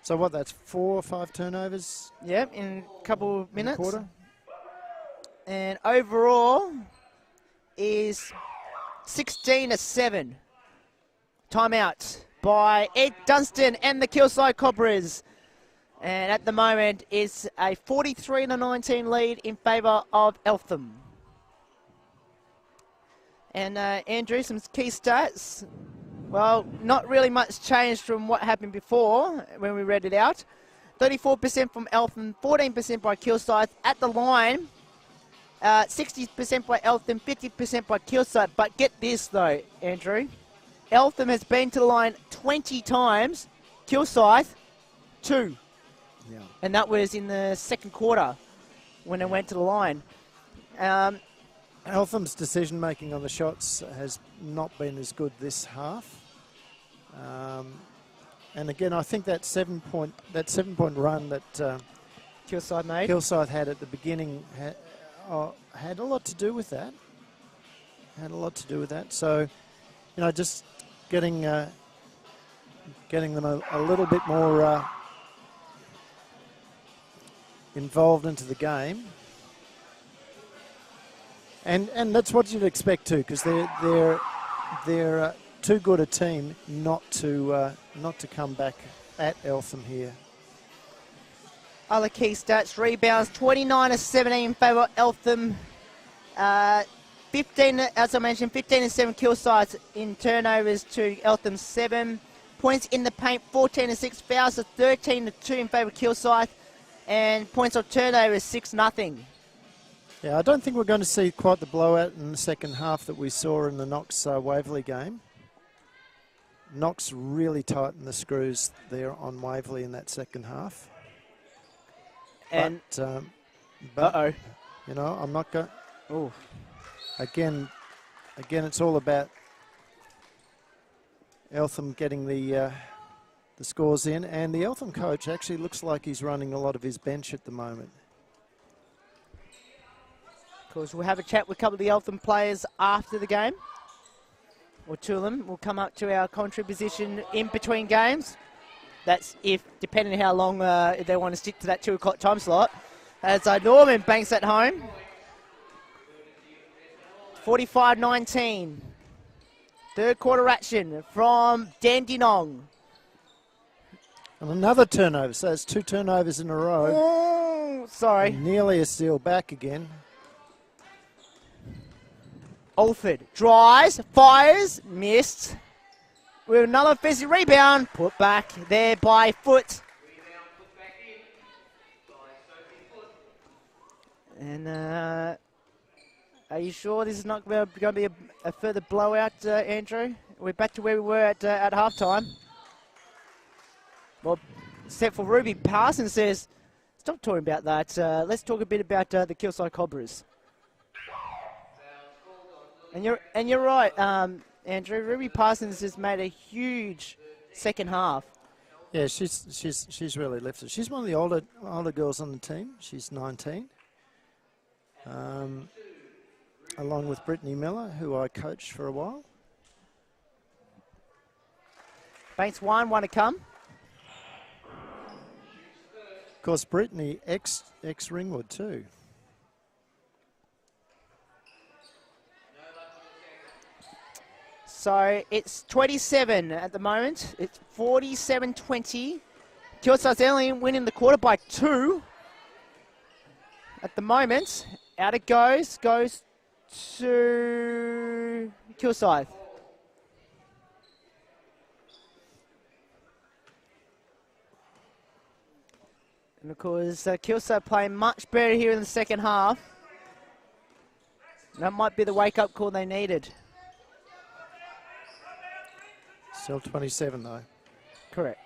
So what? That's 4 or 5 turnovers. Yep, in a couple of minutes. Quarter. And overall is 16-7. Timeout by Ed Dunstan and the Kilsyth Cobras. And at the moment, it's a 43-19 lead in favour of Eltham. And Andrew, some key stats. Well, not really much changed from what happened before when we read it out. 34% from Eltham, 14% by Kilsyth. At the line, 60% by Eltham, 50% by Kilsyth. But get this though, Andrew. Eltham has been to the line 20 times. Kilsyth, 2. Yeah. And that was in the second quarter when it went to the line. Eltham's decision-making on the shots has not been as good this half. And again, I think that 7-point run that Kilsyth had at the beginning had a lot to do with that. So, just getting them a little bit more involved into the game. And that's what you'd expect too, because they're too good a team not to come back at Eltham here. Other key stats, rebounds, 29 to 17 in favour of Eltham. 15, as I mentioned, 15 to 7 kill sites in turnovers to Eltham 7. Points in the paint, 14 to 6. Fouls to 13 to 2 in favour of Kilsyth. And points on turnovers, 6-0. Yeah, I don't think we're going to see quite the blowout in the second half that we saw in the Knox Waverley game. Knox really tightened the screws there on Waverley in that second half. And but you know, I'm not going. Oh, again, it's all about Eltham getting the scores in, and the Eltham coach actually looks like he's running a lot of his bench at the moment. Of course, we'll have a chat with a couple of the Eltham players after the game, or two of them. We'll come up to our commentary position in between games. That's if, depending on how long if they want to stick to that 2 o'clock time slot. As Norman banks at home. 45-19. Third quarter action from Dandenong. And another turnover, so it's 2 turnovers in a row. Oh, sorry. And nearly a steal back again. Alford drives, fires, missed. With another offensive rebound, put back there by Foot. And are you sure this is not going to be a further blowout, Andrew? We're back to where we were at halftime. Well, except for Ruby Parsons says, stop talking about that. Let's talk a bit about the Kilsyth Cobras. And you're right, Andrew. Ruby Parsons has made a huge second half. Yeah, she's really lifted. She's one of the older girls on the team. She's 19. Along with Brittany Miller, who I coached for a while. Banks one to come. Of course, Brittany ex Ringwood too. So it's 27 at the moment. It's 47-20. Kilsyth's only winning the quarter by 2. At the moment, out it goes to Kilsyth. And of course, Kilsyth playing much better here in the second half. That might be the wake-up call they needed. Still 27 though. Correct.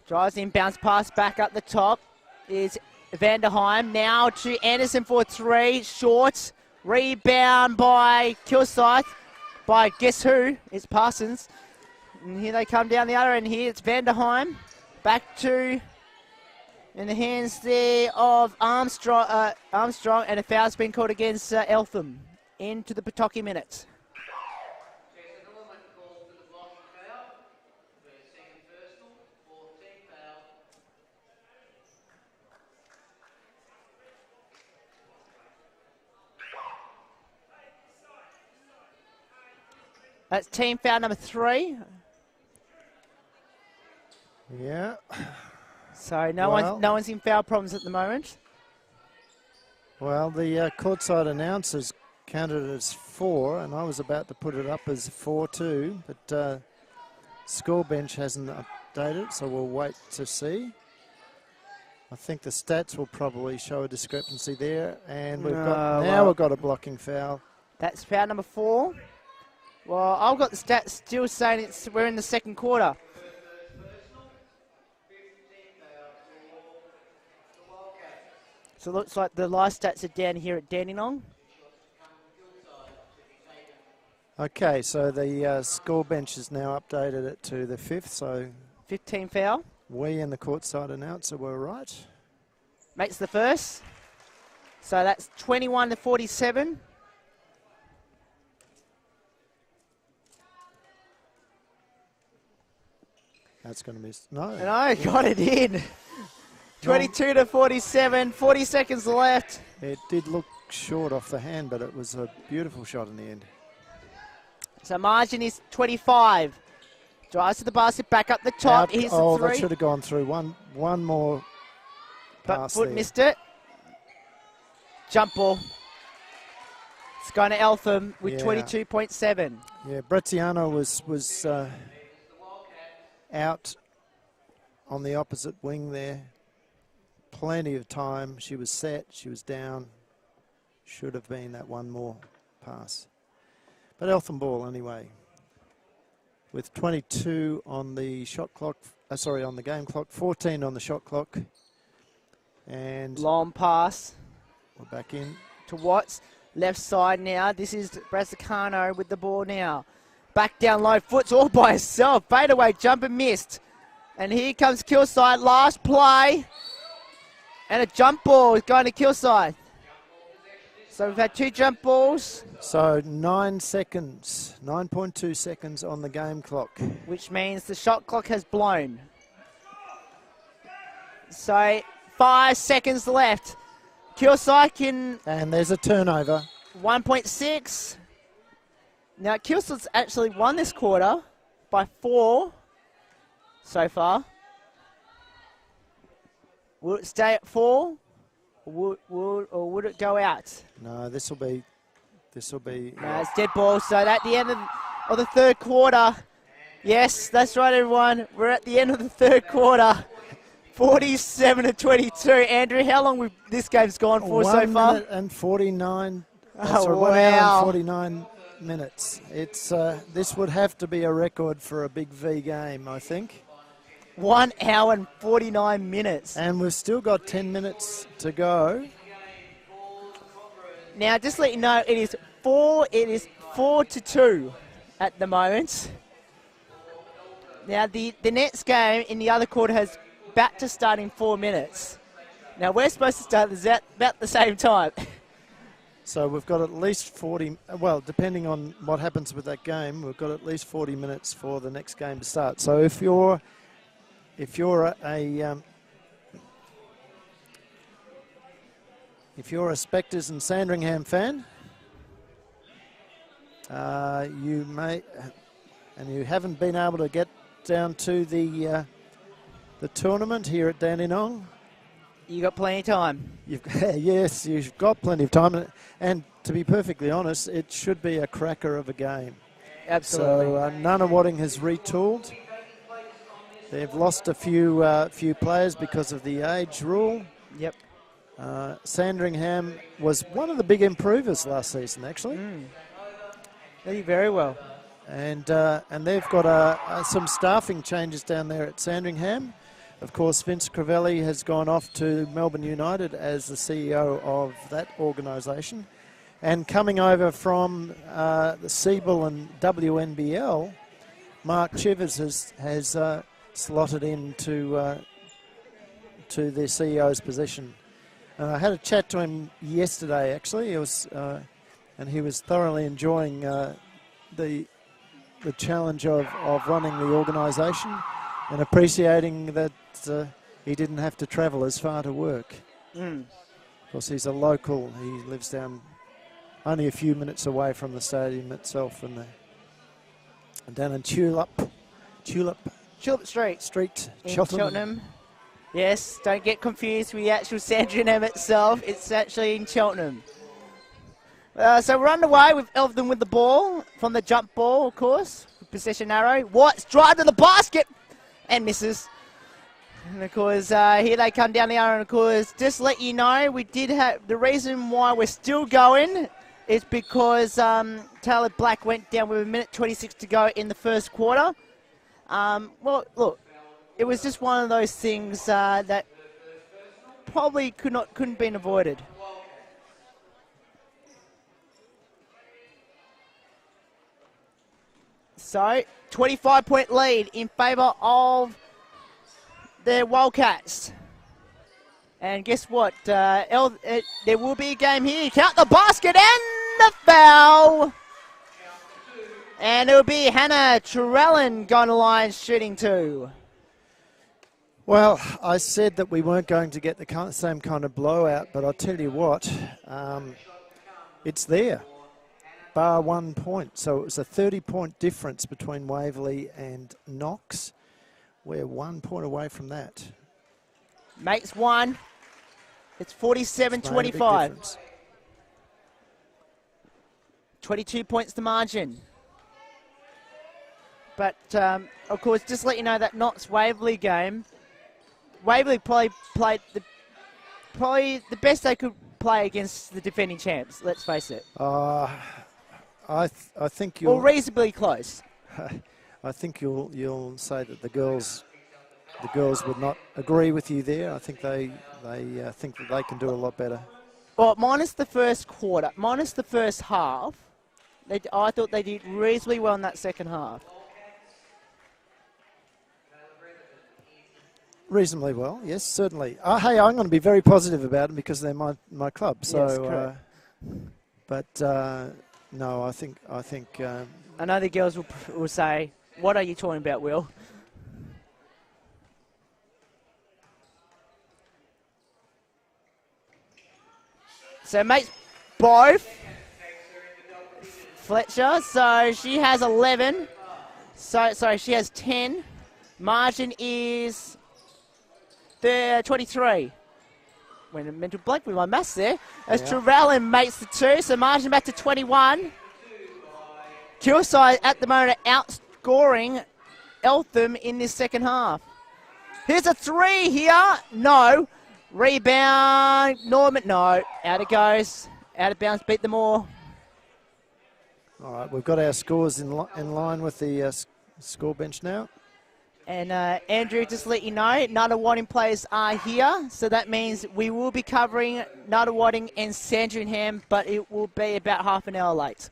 Drives in, bounce pass back up the top is Vanderheim. Now to Anderson for 3. Short. Rebound by Kilsyth. By guess who? It's Parsons. And here they come down the other end here. It's Vanderheim. Back to in the hands there of Armstrong. And a foul's been called against Eltham. Into the Pawtucket minutes. That's team foul number 3. Yeah. So no one's in foul problems at the moment. Well, the courtside announcers counted it as 4, and I was about to put it up as 4 too, but score bench hasn't updated, so we'll wait to see. I think the stats will probably show a discrepancy there, and we've got a blocking foul. That's foul number 4. Well, I've got the stats still saying we're in the second quarter. So it looks like the live stats are down here at Dandenong. Okay, so the score bench is now updated it to the 5th, so 15 foul. We and the courtside announcer were right. Makes the first. So that's 21-47. That's going to miss. No. No, got it in. 22 to 47, 40 seconds left. It did look short off the hand, but it was a beautiful shot in the end. So margin is 25. Drives to the basket, back up the top. Here's the three. That should have gone through. One more pass But Foot there. missed it. Jump ball. It's going to Eltham with 22.7. Yeah, Breziano was out on the opposite wing there. Plenty of time. She was set. She was down. Should have been that one more pass. But Eltham ball anyway. With 22 on the shot clock, on the game clock, 14 on the shot clock. And long pass. We're back in. To Watts, left side now. This is Brassicano with the ball now. Back down low, Foot's all by herself. Fade away, jump and missed. And here comes Kilsyth, last play. And a jump ball is going to Kilsyth. So we've had 2 jump balls. So 9 seconds, 9.2 seconds on the game clock. Which means the shot clock has blown. So 5 seconds left. Kilsyth can... And there's a turnover. 1.6. Now Kilsyth's actually won this quarter by 4 so far. Will it stay at 4? Or would it go out? No, this will be. No, it's dead ball. So at the end of the third quarter, yes, that's right, everyone. We're at the end of the third quarter. 47 to 22. Andrew, how long this game's gone for so far? 1 minute and 49. Oh, sorry, wow. 1 hour and 49 minutes. It's this would have to be a record for a BigV game, I think. 1 hour and 49 minutes. And we've still got 10 minutes to go. Now, just to let you know, it is 4 to 2 at the moment. Now, the next game in the other quarter has about to start in 4 minutes. Now, we're supposed to start about the same time. So we've got at least 40, well, depending on what happens with that game, we've got at least 40 minutes for the next game to start. So if you're a Spectres and Sandringham fan, you may, and you haven't been able to get down to the tournament here at Dandenong, You got plenty of time. Yes, you've got plenty of time, and to be perfectly honest, it should be a cracker of a game. Absolutely. So Nunawading has retooled. They've lost a few players because of the age rule. Yep. Sandringham was one of the big improvers last season, actually. They did very well. And they've got some staffing changes down there at Sandringham. Of course, Vince Crivelli has gone off to Melbourne United as the CEO of that organisation. And coming over from the Siebel and WNBL, Mark Chivers has slotted into to the CEO's position. I had a chat to him yesterday, actually. And he was thoroughly enjoying the challenge of running the organisation and appreciating that he didn't have to travel as far to work. Of course, he's a local. He lives down only a few minutes away from the stadium itself, and down in Tulip Street, in Cheltenham. Cheltenham. Yes, don't get confused with the actual Sandringham itself. It's actually in Cheltenham. So we're underway with Eltham with the ball from the jump ball, of course. Possession arrow. Watts drive to the basket and misses. And of course, here they come down the arrow. And of course, just to let you know, we did have the reason why we're still going is because Taylor Black went down with 1:26 to go in the first quarter. Well, look, it was just one of those things that probably couldn't been avoided. So, 25-point lead in favour of the Wildcats. And guess what? There will be a game here. Count the basket and the foul. And it'll be Hannah Trellin going to line shooting 2. Well, I said that we weren't going to get the same kind of blowout, but I'll tell you what, it's there, bar 1 point. So it was a 30-point difference between Waverley and Knox. We're 1 point away from that. Makes one. It's 47-25. 22 points the margin. But, of course, just let you know that Knox-Waverley game, Waverley played probably the best they could play against the defending champs, let's face it. I think you'll... Or reasonably close. I think you'll say that the girls would not agree with you there. I think they think that they can do a lot better. Well, minus the first quarter, minus the first half, I thought they did reasonably well in that second half. Reasonably well, yes, certainly. Hey, I'm going to be very positive about them because they're my club. So, yes, no, I think. I know the girls will say, "What are you talking about, Will?" So makes both. Fletcher, so she has 11. Sorry, she has 10. Margin is 23. Went a mental blank with my maths there. As Trevellin makes the 2, so margin back to 21. Kilsyth at the moment outscoring Eltham in this second half. Here's a 3 here. No. Rebound. Norman. No. Out it goes. Out of bounds. Beat them all. All right, we've got our scores in line with the score bench now. And Andrew, just to let you know, Nuttawading players are here. So that means we will be covering Nuttawading and Sandringham, but it will be about half an hour late.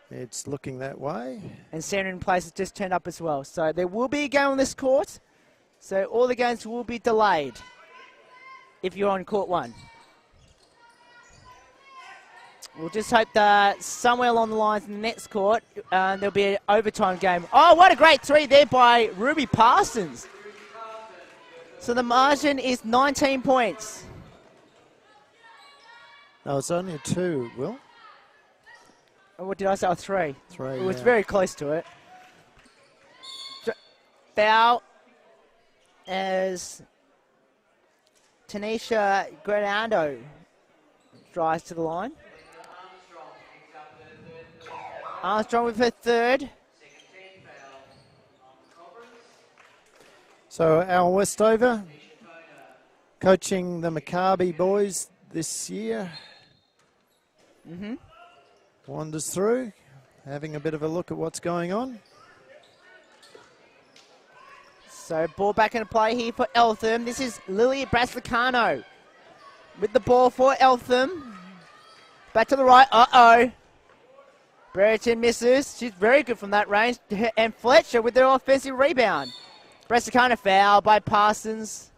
It's looking that way. And Sandringham players have just turned up as well. So there will be a game on this court. So all the games will be delayed if you're on court 1. We'll just hope that somewhere along the lines in the next court, there'll be an overtime game. Oh, what a great 3 there by Ruby Parsons. So the margin is 19 points. No, it's only a 2, Will. Oh, what did I say? Oh, 3. 3, It was very close to it. Foul as Tanisha Granado drives to the line. Armstrong with her 3rd. So Al Westover coaching the Maccabi boys this year. Wanders through, having a bit of a look at what's going on. So ball back into play here for Eltham. This is Lily Braslicano with the ball for Eltham. Back to the right. Uh-oh. Brereton misses. She's very good from that range. And Fletcher with their offensive rebound. Braslicano foul by Parsons.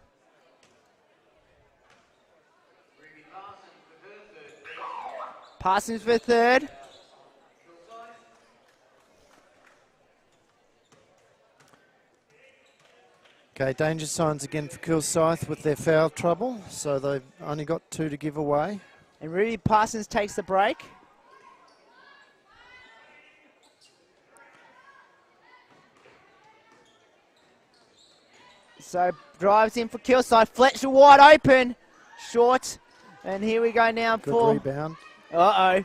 Parsons for 3rd. Okay, danger signs again for Kilsyth with their foul trouble. So they've only got 2 to give away. And Ruby Parsons takes the break. So drives in for Kilsyth. Fletcher wide open. Short. And here we go now Good rebound. Uh-oh.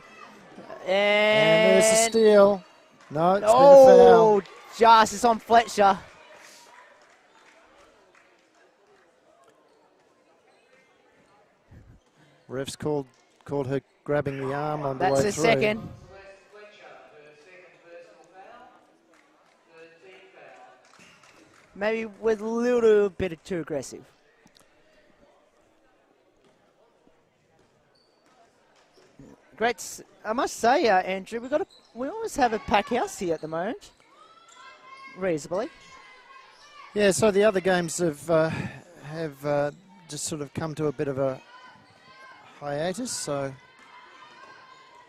And there's a steal. No, it's been a foul. foul. Just, it's on Fletcher. Ref's called her grabbing the arm on the way That's through. the second. Maybe with a little bit too aggressive. Great, I must say, Andrew, we always have a pack house here at the moment, reasonably. Yeah, so the other games have just sort of come to a bit of a hiatus. So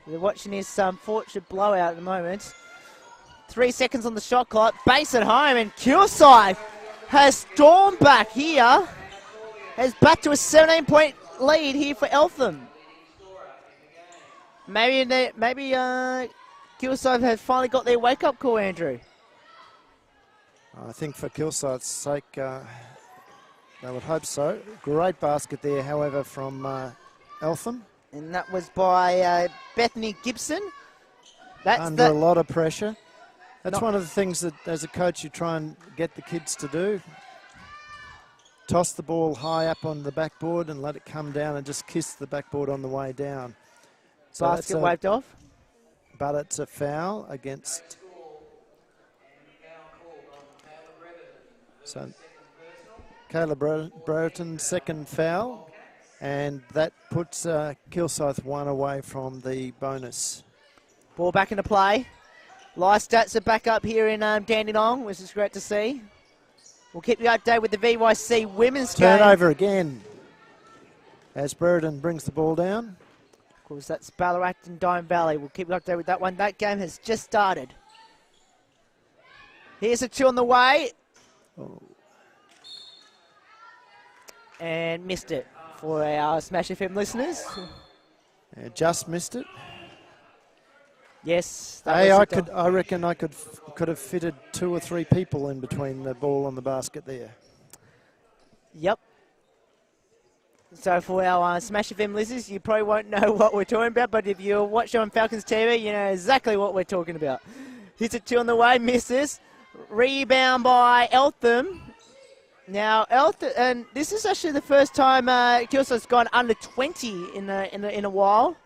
we're watching this unfortunate blowout at the moment. 3 seconds on the shot clock. Base at home, and Kilsyth has stormed back here. Has back to a 17-point lead here for Eltham. Maybe Kilsyth has finally got their wake-up call, Andrew. I think for Kilsyth's sake, they would hope so. Great basket there, however, from Eltham. And that was by Bethany Gibson. That's under a lot of pressure. That's one of the things that, as a coach, you try and get the kids to do. Toss the ball high up on the backboard and let it come down and just kiss the backboard on the way down. So basket waved off. But it's a foul against... So Kayla Brereton, second foul. And that puts Kilsyth one away from the bonus. Ball back into play. Live stats are back up here in Dandenong, which is great to see. We'll keep you updated with the VYC women's game. Turnover again as Brereton brings the ball down. Of course, that's Ballarat and Diamond Valley. We'll keep you updated with that one. That game has just started. Here's a two on the way. Oh. And missed it for our Smash FM listeners. Just missed it. Yes. Hey, I reckon I could have fitted 2 or 3 people in between the ball and the basket there. Yep. So for our Smash FM listeners, you probably won't know what we're talking about, but if you watch on Falcons TV, you know exactly what we're talking about. Hits it 2 on the way, misses. Rebound by Eltham. Now Eltham, and this is actually the first time Kilsyth's gone under 20 in a while.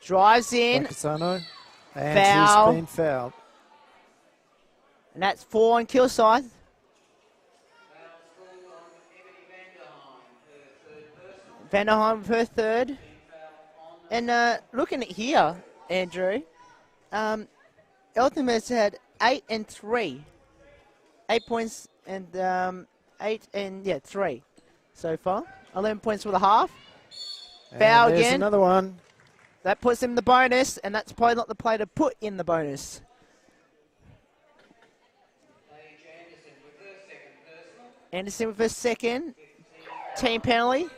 Drives in. Lacasano, and foul. He's been fouled. And that's 4 on Kilsyth. Vanderheim with her third. And looking at here, Andrew, Eltham has had 8 and 3. 8 points and 3 so far. 11 points for the half. Foul there's again. Another one. That puts him in the bonus, and that's probably not the play to put in the bonus. Anderson with her second. Team penalty.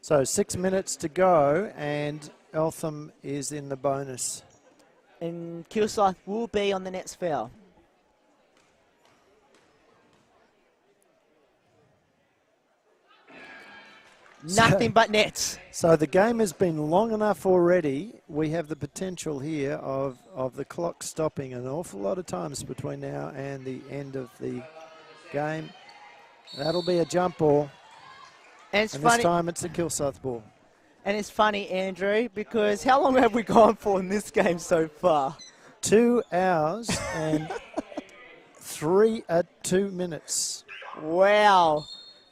So 6 minutes to go, and Eltham is in the bonus. And Kilsyth will be on the next foul. Nothing but nets. So the game has been long enough already. We have the potential here of the clock stopping an awful lot of times between now and the end of the game. That'll be a jump ball. And it's and funny. This time it's a Kilsyth ball. And it's funny, Andrew, because how long have we gone for in this game so far? 2 hours and 2 minutes. Wow.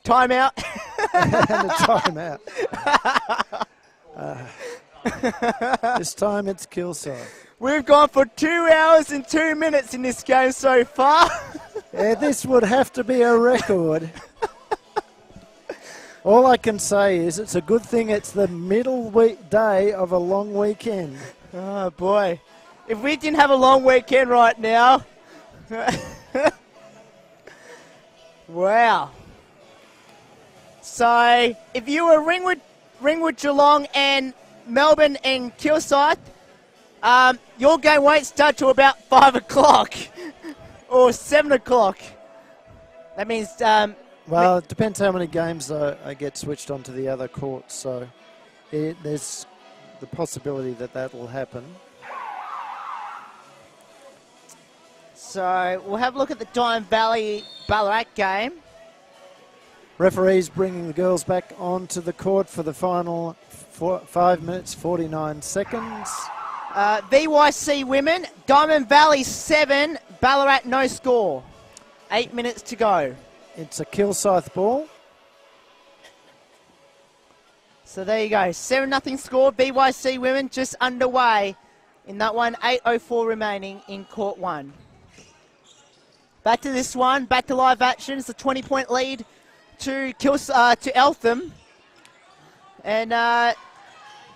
Timeout. And a timeout. This time it's Kilsyth. We've gone for 2 hours and 2 minutes in this game so far. Yeah, this would have to be a record. All I can say is it's a good thing it's the middle day of a long weekend. Oh, boy. If we didn't have a long weekend right now. Wow. So, if you were Ringwood, Geelong and Melbourne and Kilsyth, your game won't start till about 5 o'clock or 7 o'clock. That means... well, it depends how many games I get switched onto the other courts, so there's the possibility that will happen. So, we'll have a look at the Diamond Valley Ballarat game. Referees bringing the girls back onto the court for the final 5 minutes, 49 seconds. VYC women, Diamond Valley 7, Ballarat no score. 8 minutes to go. It's a Kilsyth ball. So there you go, 7-0 score. VYC women just underway in that one. 8:04 remaining in court 1. Back to this one, back to live action. It's a 20-point lead to Eltham. And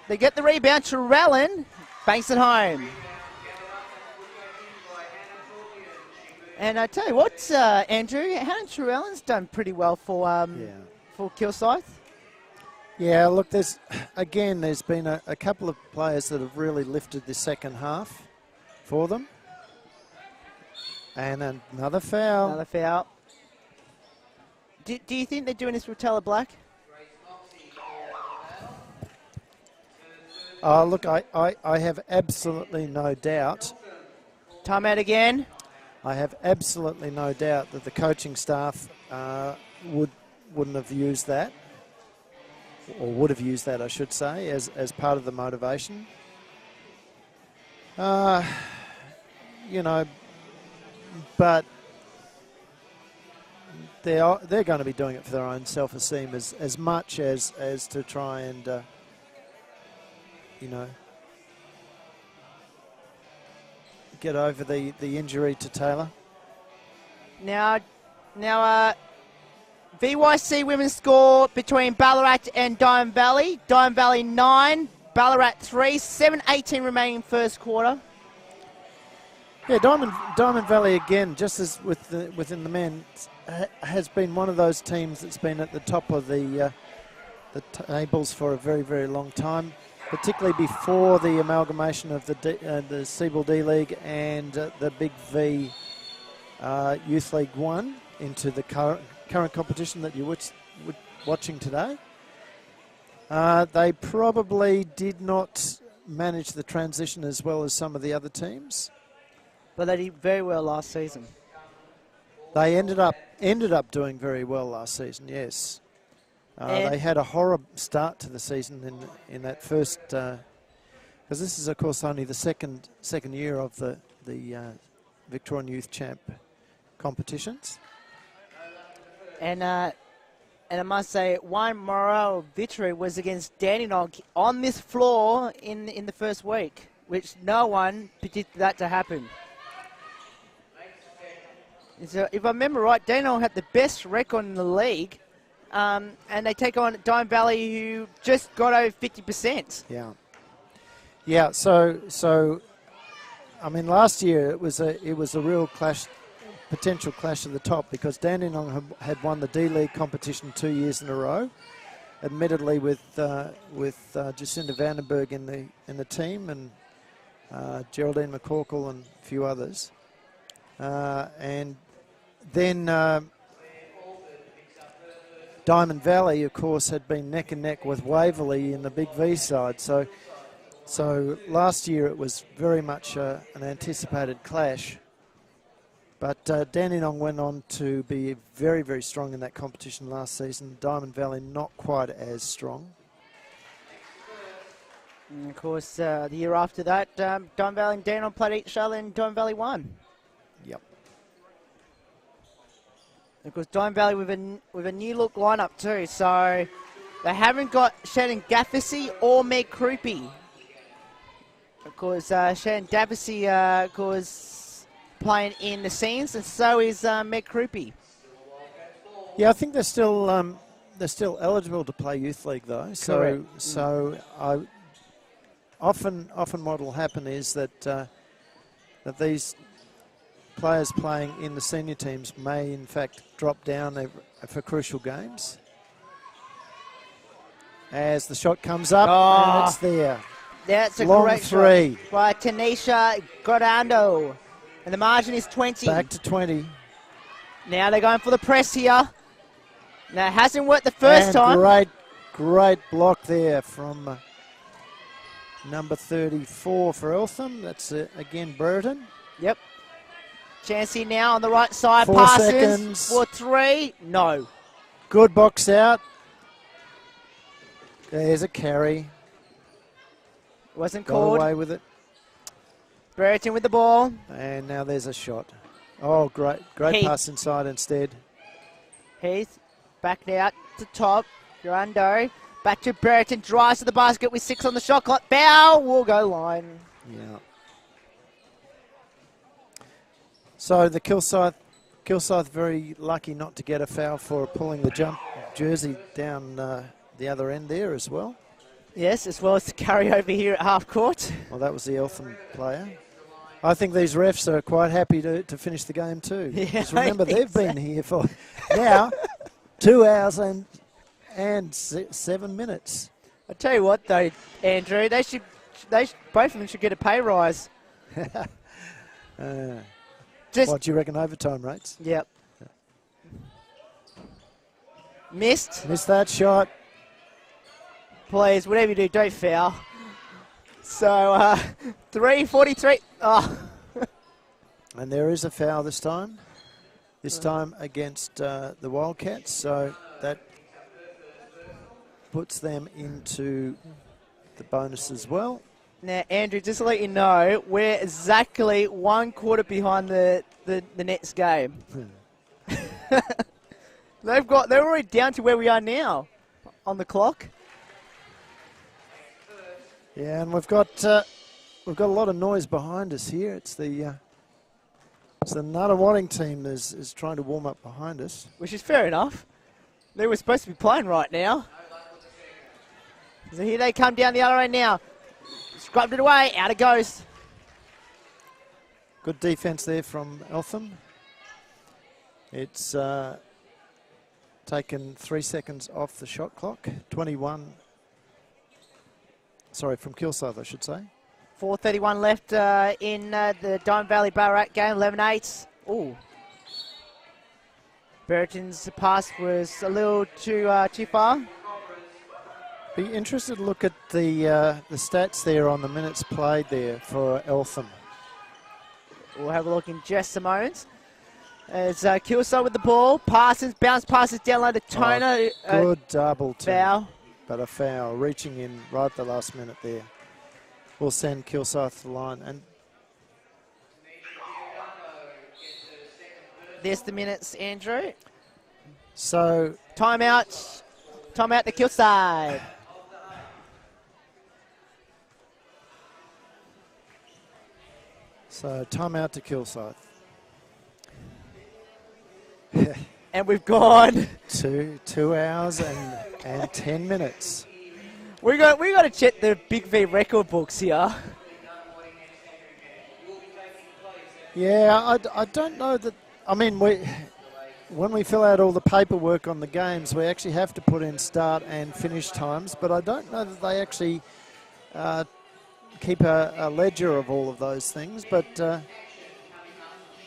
They get the rebound. Trewellen banks it home. And I tell you what, Andrew, Hannah Trewellen's done pretty well for Kilsyth. Yeah, look, there's been a couple of players that have really lifted the second half for them. And another foul. Another foul. Do you think they're doing this with Taylor Black? Look, I have absolutely no doubt. Timeout again. I have absolutely no doubt that the coaching staff wouldn't have used that, or would have used that, I should say, as part of the motivation. You know, but they're going to be doing it for their own self-esteem as much as to try and you know, get over the injury to Taylor. Now, VYC women's score between Ballarat and Diamond Valley. Diamond Valley 9, Ballarat 3, 7:18 remaining first quarter. Yeah, Diamond Valley again, just as within the men, has been one of those teams that's been at the top of the tables for a very, very long time, particularly before the amalgamation of the Seabull D League and the BigV Youth League 1 into the current competition that you're watching today. They probably did not manage the transition as well as some of the other teams. But they did very well last season. They ended up doing very well last season, yes. They had a horrible start to the season in that first, because this is of course only the second year of the Victorian Youth Champ competitions. And I must say, one morale victory was against Dandenong on this floor in the first week, which no one predicted that to happen. So if I remember right, Dandenong had the best record in the league, and they take on Diamond Valley, who just got over 50%. Yeah. So, I mean, last year it was a real clash, potential clash at the top, because Dandenong had won the D League competition 2 years in a row, admittedly with Jacinda Vandenberg in the team, and Geraldine McCorkle and a few others, and then Diamond Valley, of course, had been neck and neck with Waverley in the BigV side. So last year it was very much an anticipated clash. But Dandenong went on to be very, very strong in that competition last season. Diamond Valley not quite as strong. And of course, the year after that, Diamond Valley and Dandenong played each other and Diamond Valley won. Yep. Of course, Diamond Valley with a new look lineup too, so they haven't got Shannon Gaffesy or Meg Croupy. Of course, Shannon Gaffesy, of course, playing in the scenes, and so is Meg Croupy. Yeah, I think they're still eligible to play youth league though. Correct. So I often what will happen is that these players playing in the senior teams may in fact drop down for crucial games. As the shot comes up, and it's there. That's a long great three shot by Tanisha Godando. And the margin is 20. Back to 20. Now they're going for the press here. Now it hasn't worked the first time. Great block there from number 34 for Eltham. That's again Brereton. Yep. Chancey now on the right side. 4 passes seconds. for 3. No. Good box out. There's a carry. Wasn't Got called. away with it. Brereton with the ball. And now there's a shot. Oh, great Heath. pass inside instead. Heath back out to top. Grando. Back to Brereton. Drives to the basket with 6 on the shot clock. Bow will go line. Yeah. So the Kilsyth very lucky not to get a foul for pulling the jump jersey down the other end there as well. Yes, as well as the carry over here at half court. Well, that was the Eltham player. I think these refs are quite happy to finish the game too. Yeah, Because remember, they've so. been here for now 2 hours and 7 minutes. I tell you what, though, Andrew, both of them should get a pay rise. What do you reckon, overtime rates? Yep. Missed. Missed that shot. Please, whatever you do, don't foul. So, 3:43. Oh. And there is a foul this time. This time against the Wildcats. So that puts them into the bonus as well. Now, Andrew, just to let you know, we're exactly 1 quarter behind the next game. They're already down to where we are now on the clock. Yeah, and we've got a lot of noise behind us here. It's the Nuttawading team is trying to warm up behind us, which is fair enough. They were supposed to be playing right now. So here they come down the other end now. Scrubbed it away, out it goes. Good defence there from Eltham. It's taken 3 seconds off the shot clock. 21. Sorry, from Kilsyth, I should say. 4:31 left in the Diamond Valley Ballarat game. 11-8. Ooh. Brereton's pass was a little too far. Be interested to look at the stats there on the minutes played there for Eltham. We'll have a look in just a moment. As Kilsyth with the ball. Parsons, bounce passes down low to Toner. Good double team. Foul. But a foul, reaching in right at the last minute there. We'll send Kilsyth to the line. And there's the minutes, Andrew. So Timeout to Kilsyth. So timeout to Kilsyth. And we've gone 2 hours and 10 minutes. We got to check the BigV record books here. Yeah, I don't know that. I mean, when we fill out all the paperwork on the games, we actually have to put in start and finish times, but I don't know that they actually keep a ledger of all of those things. But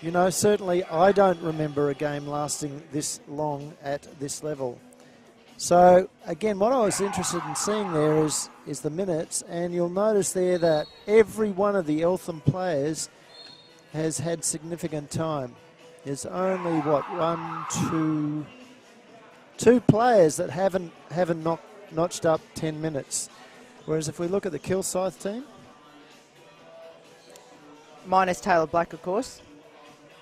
you know, certainly I don't remember a game lasting this long at this level. So again, what I was interested in seeing there is the minutes, and you'll notice there that every one of the Eltham players has had significant time. There's only two players that haven't notched up 10 minutes. Whereas if we look at the Kilsyth team, minus Taylor Black, of course.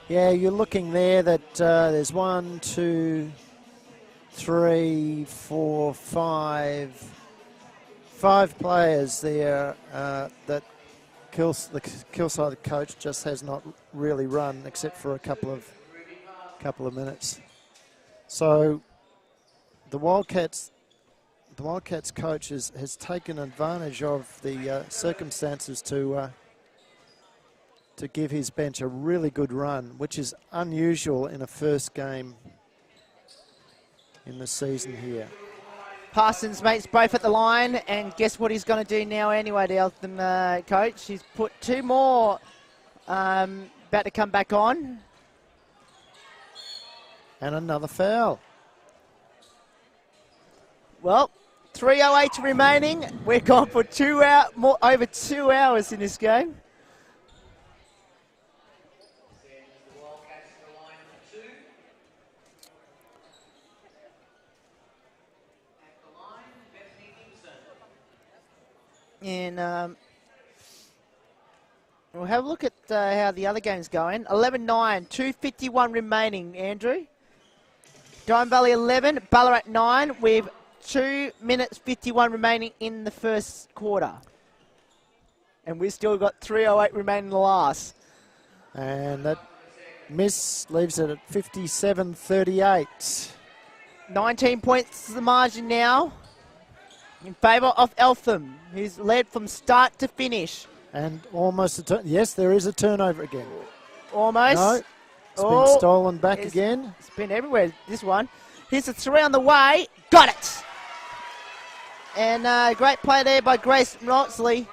Yeah, you're looking there that there's 1, 2, 3, 4, 5 players there that the Kilsyth coach just has not really run, except for a couple of minutes. So the Wildcats coach has taken advantage of the circumstances to give his bench a really good run, which is unusual in a first game in the season here. Parsons mates both at the line, and guess what he's going to do now anyway, the Eltham coach? He's put 2 more about to come back on. And another foul. Well, 3:08 remaining. We're gone for over 2 hours in this game. And we'll have a look at how the other game's going. 11-9, 2:51 remaining, Andrew. Diamond Valley 11, Ballarat 9, with 2 minutes 51 remaining in the first quarter. And we've still got 3:08 remaining in the last. And that miss leaves it at 57-38. 19 points is the margin now. in favour of Eltham, who's led from start to finish. And almost a turn. Yes, there is a turnover again. Almost. No, it's been stolen back again. It's been everywhere, this one. Here's a 3 on the way. Got it! And great play there by Grace Knoxley.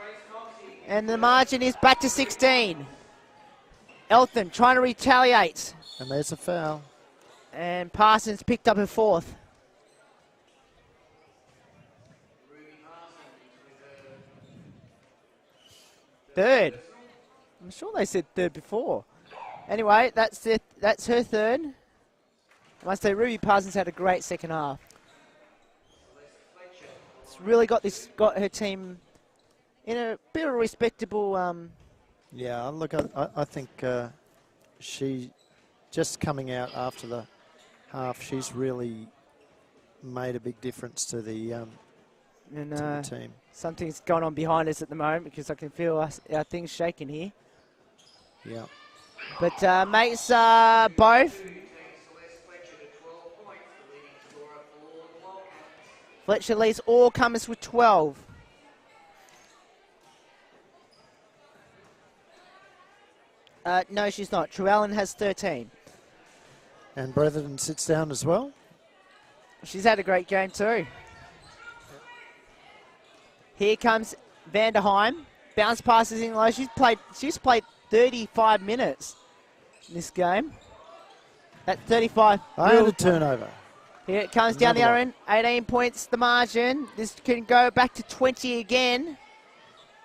And the margin is back to 16. Eltham trying to retaliate. And there's a foul. And Parsons picked up her 4th. Third. I'm sure they said third before. Anyway, that's it. That's her 3rd. I must say, Ruby Parsons had a great second half. It's really got her team in a bit of a respectable. Yeah, look, I think she just coming out after the half, she's really made a big difference to the team. Something's going on behind us at the moment because I can feel our things shaking here. Yeah. But makes both. Fletcher leads all comers with 12. No, she's not. True Allen has 13. And Brethren sits down as well. She's had a great game too. Here comes Vanderheim. Bounce passes in low. She's played 35 minutes in this game. At 35. And a turnover. Here it comes down the other end. 18 points the margin. This can go back to 20 again.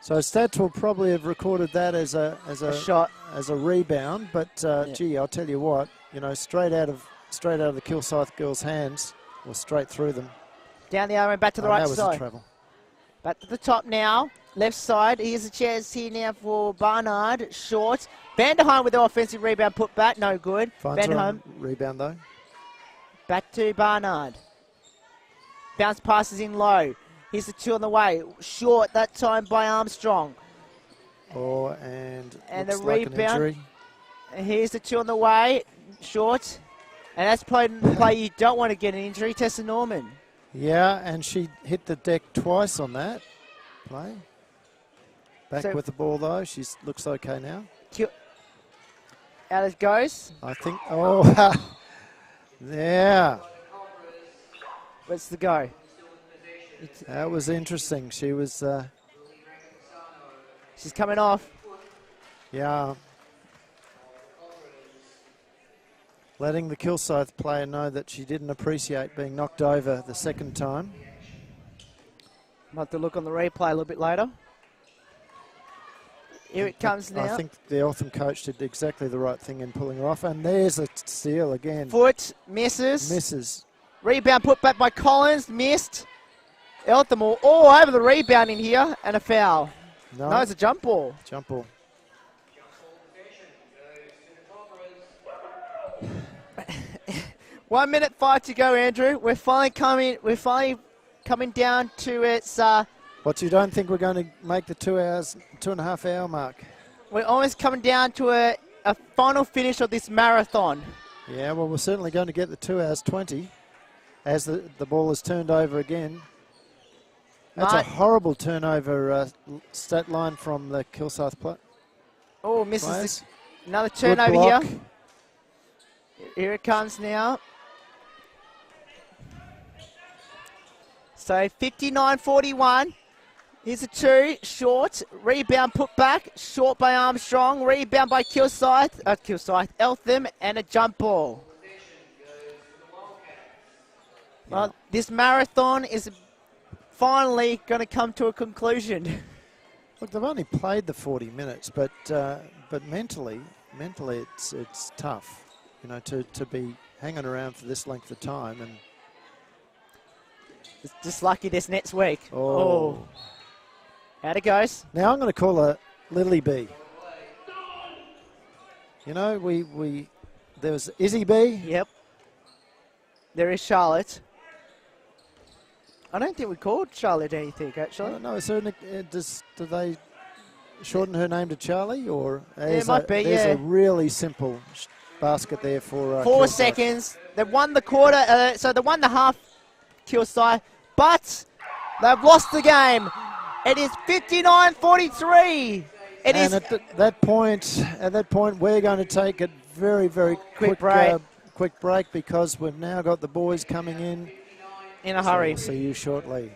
So stats will probably have recorded that as a shot, as a rebound. But gee, I'll tell you what, you know, straight out of the Kilsyth girls' hands, or straight through them. Down the other end, back to the right that was side. a travel. Back to the top now. Left side. Here's a chance here now for Barnard. Short. Vanderheim with the offensive rebound put back. No good. Vanderheim. Rebound though. Back to Barnard. Bounce passes in low. Here's the 2 on the way. Short that time by Armstrong. And the like rebound. And here's the 2 on the way. Short. And that's probably the play you don't want to get an injury. Tessa Norman. Yeah, and she hit the deck twice on that play. Back with the ball though. She looks okay now. Out it goes. I think. Oh, yeah. What's the go? That was interesting. She was. She's coming off. Yeah. Letting the Kilsyth player know that she didn't appreciate being knocked over the second time. Might have to look on the replay a little bit later. Here it comes now. I think the Eltham coach did exactly the right thing in pulling her off. And there's a steal again. Foot misses. Misses. Rebound put back by Collins. Missed. Eltham all over the rebound in here. And a foul. No, it's a jump ball. Jump ball. 1 minute 5 to go, Andrew. We're finally coming down to its. What, you don't think we're going to make the 2.5 hour mark? We're almost coming down to a final finish of this marathon. Yeah, well, we're certainly going to get the 2 hours 20 as the ball is turned over again. That's a horrible turnover stat line from the Kilsyth play. Oh, misses another turnover here. Here it comes now. So 59-41. Here's a 2, short. Rebound put back. Short by Armstrong. Rebound by Eltham, and a jump ball. Well, this marathon is finally going to come to a conclusion. Look, they've only played the 40 minutes, but mentally it's tough, you know, to be hanging around for this length of time. And it's just lucky this next week. Oh. Out it goes. Now I'm going to call her Lily B. You know, there was Izzy B. Yep. There is Charlotte. I don't think we called Charlotte anything, actually. No, so do they shorten her name to Charlie? Or it might be, there's a really simple basket there for 4 seconds. They won the quarter, so they won the half, Kilsyth. But They've lost the game. It is 59-43. And at that point, we're going to take a very, very quick break because we've now got the boys coming in a hurry. So we'll see you shortly.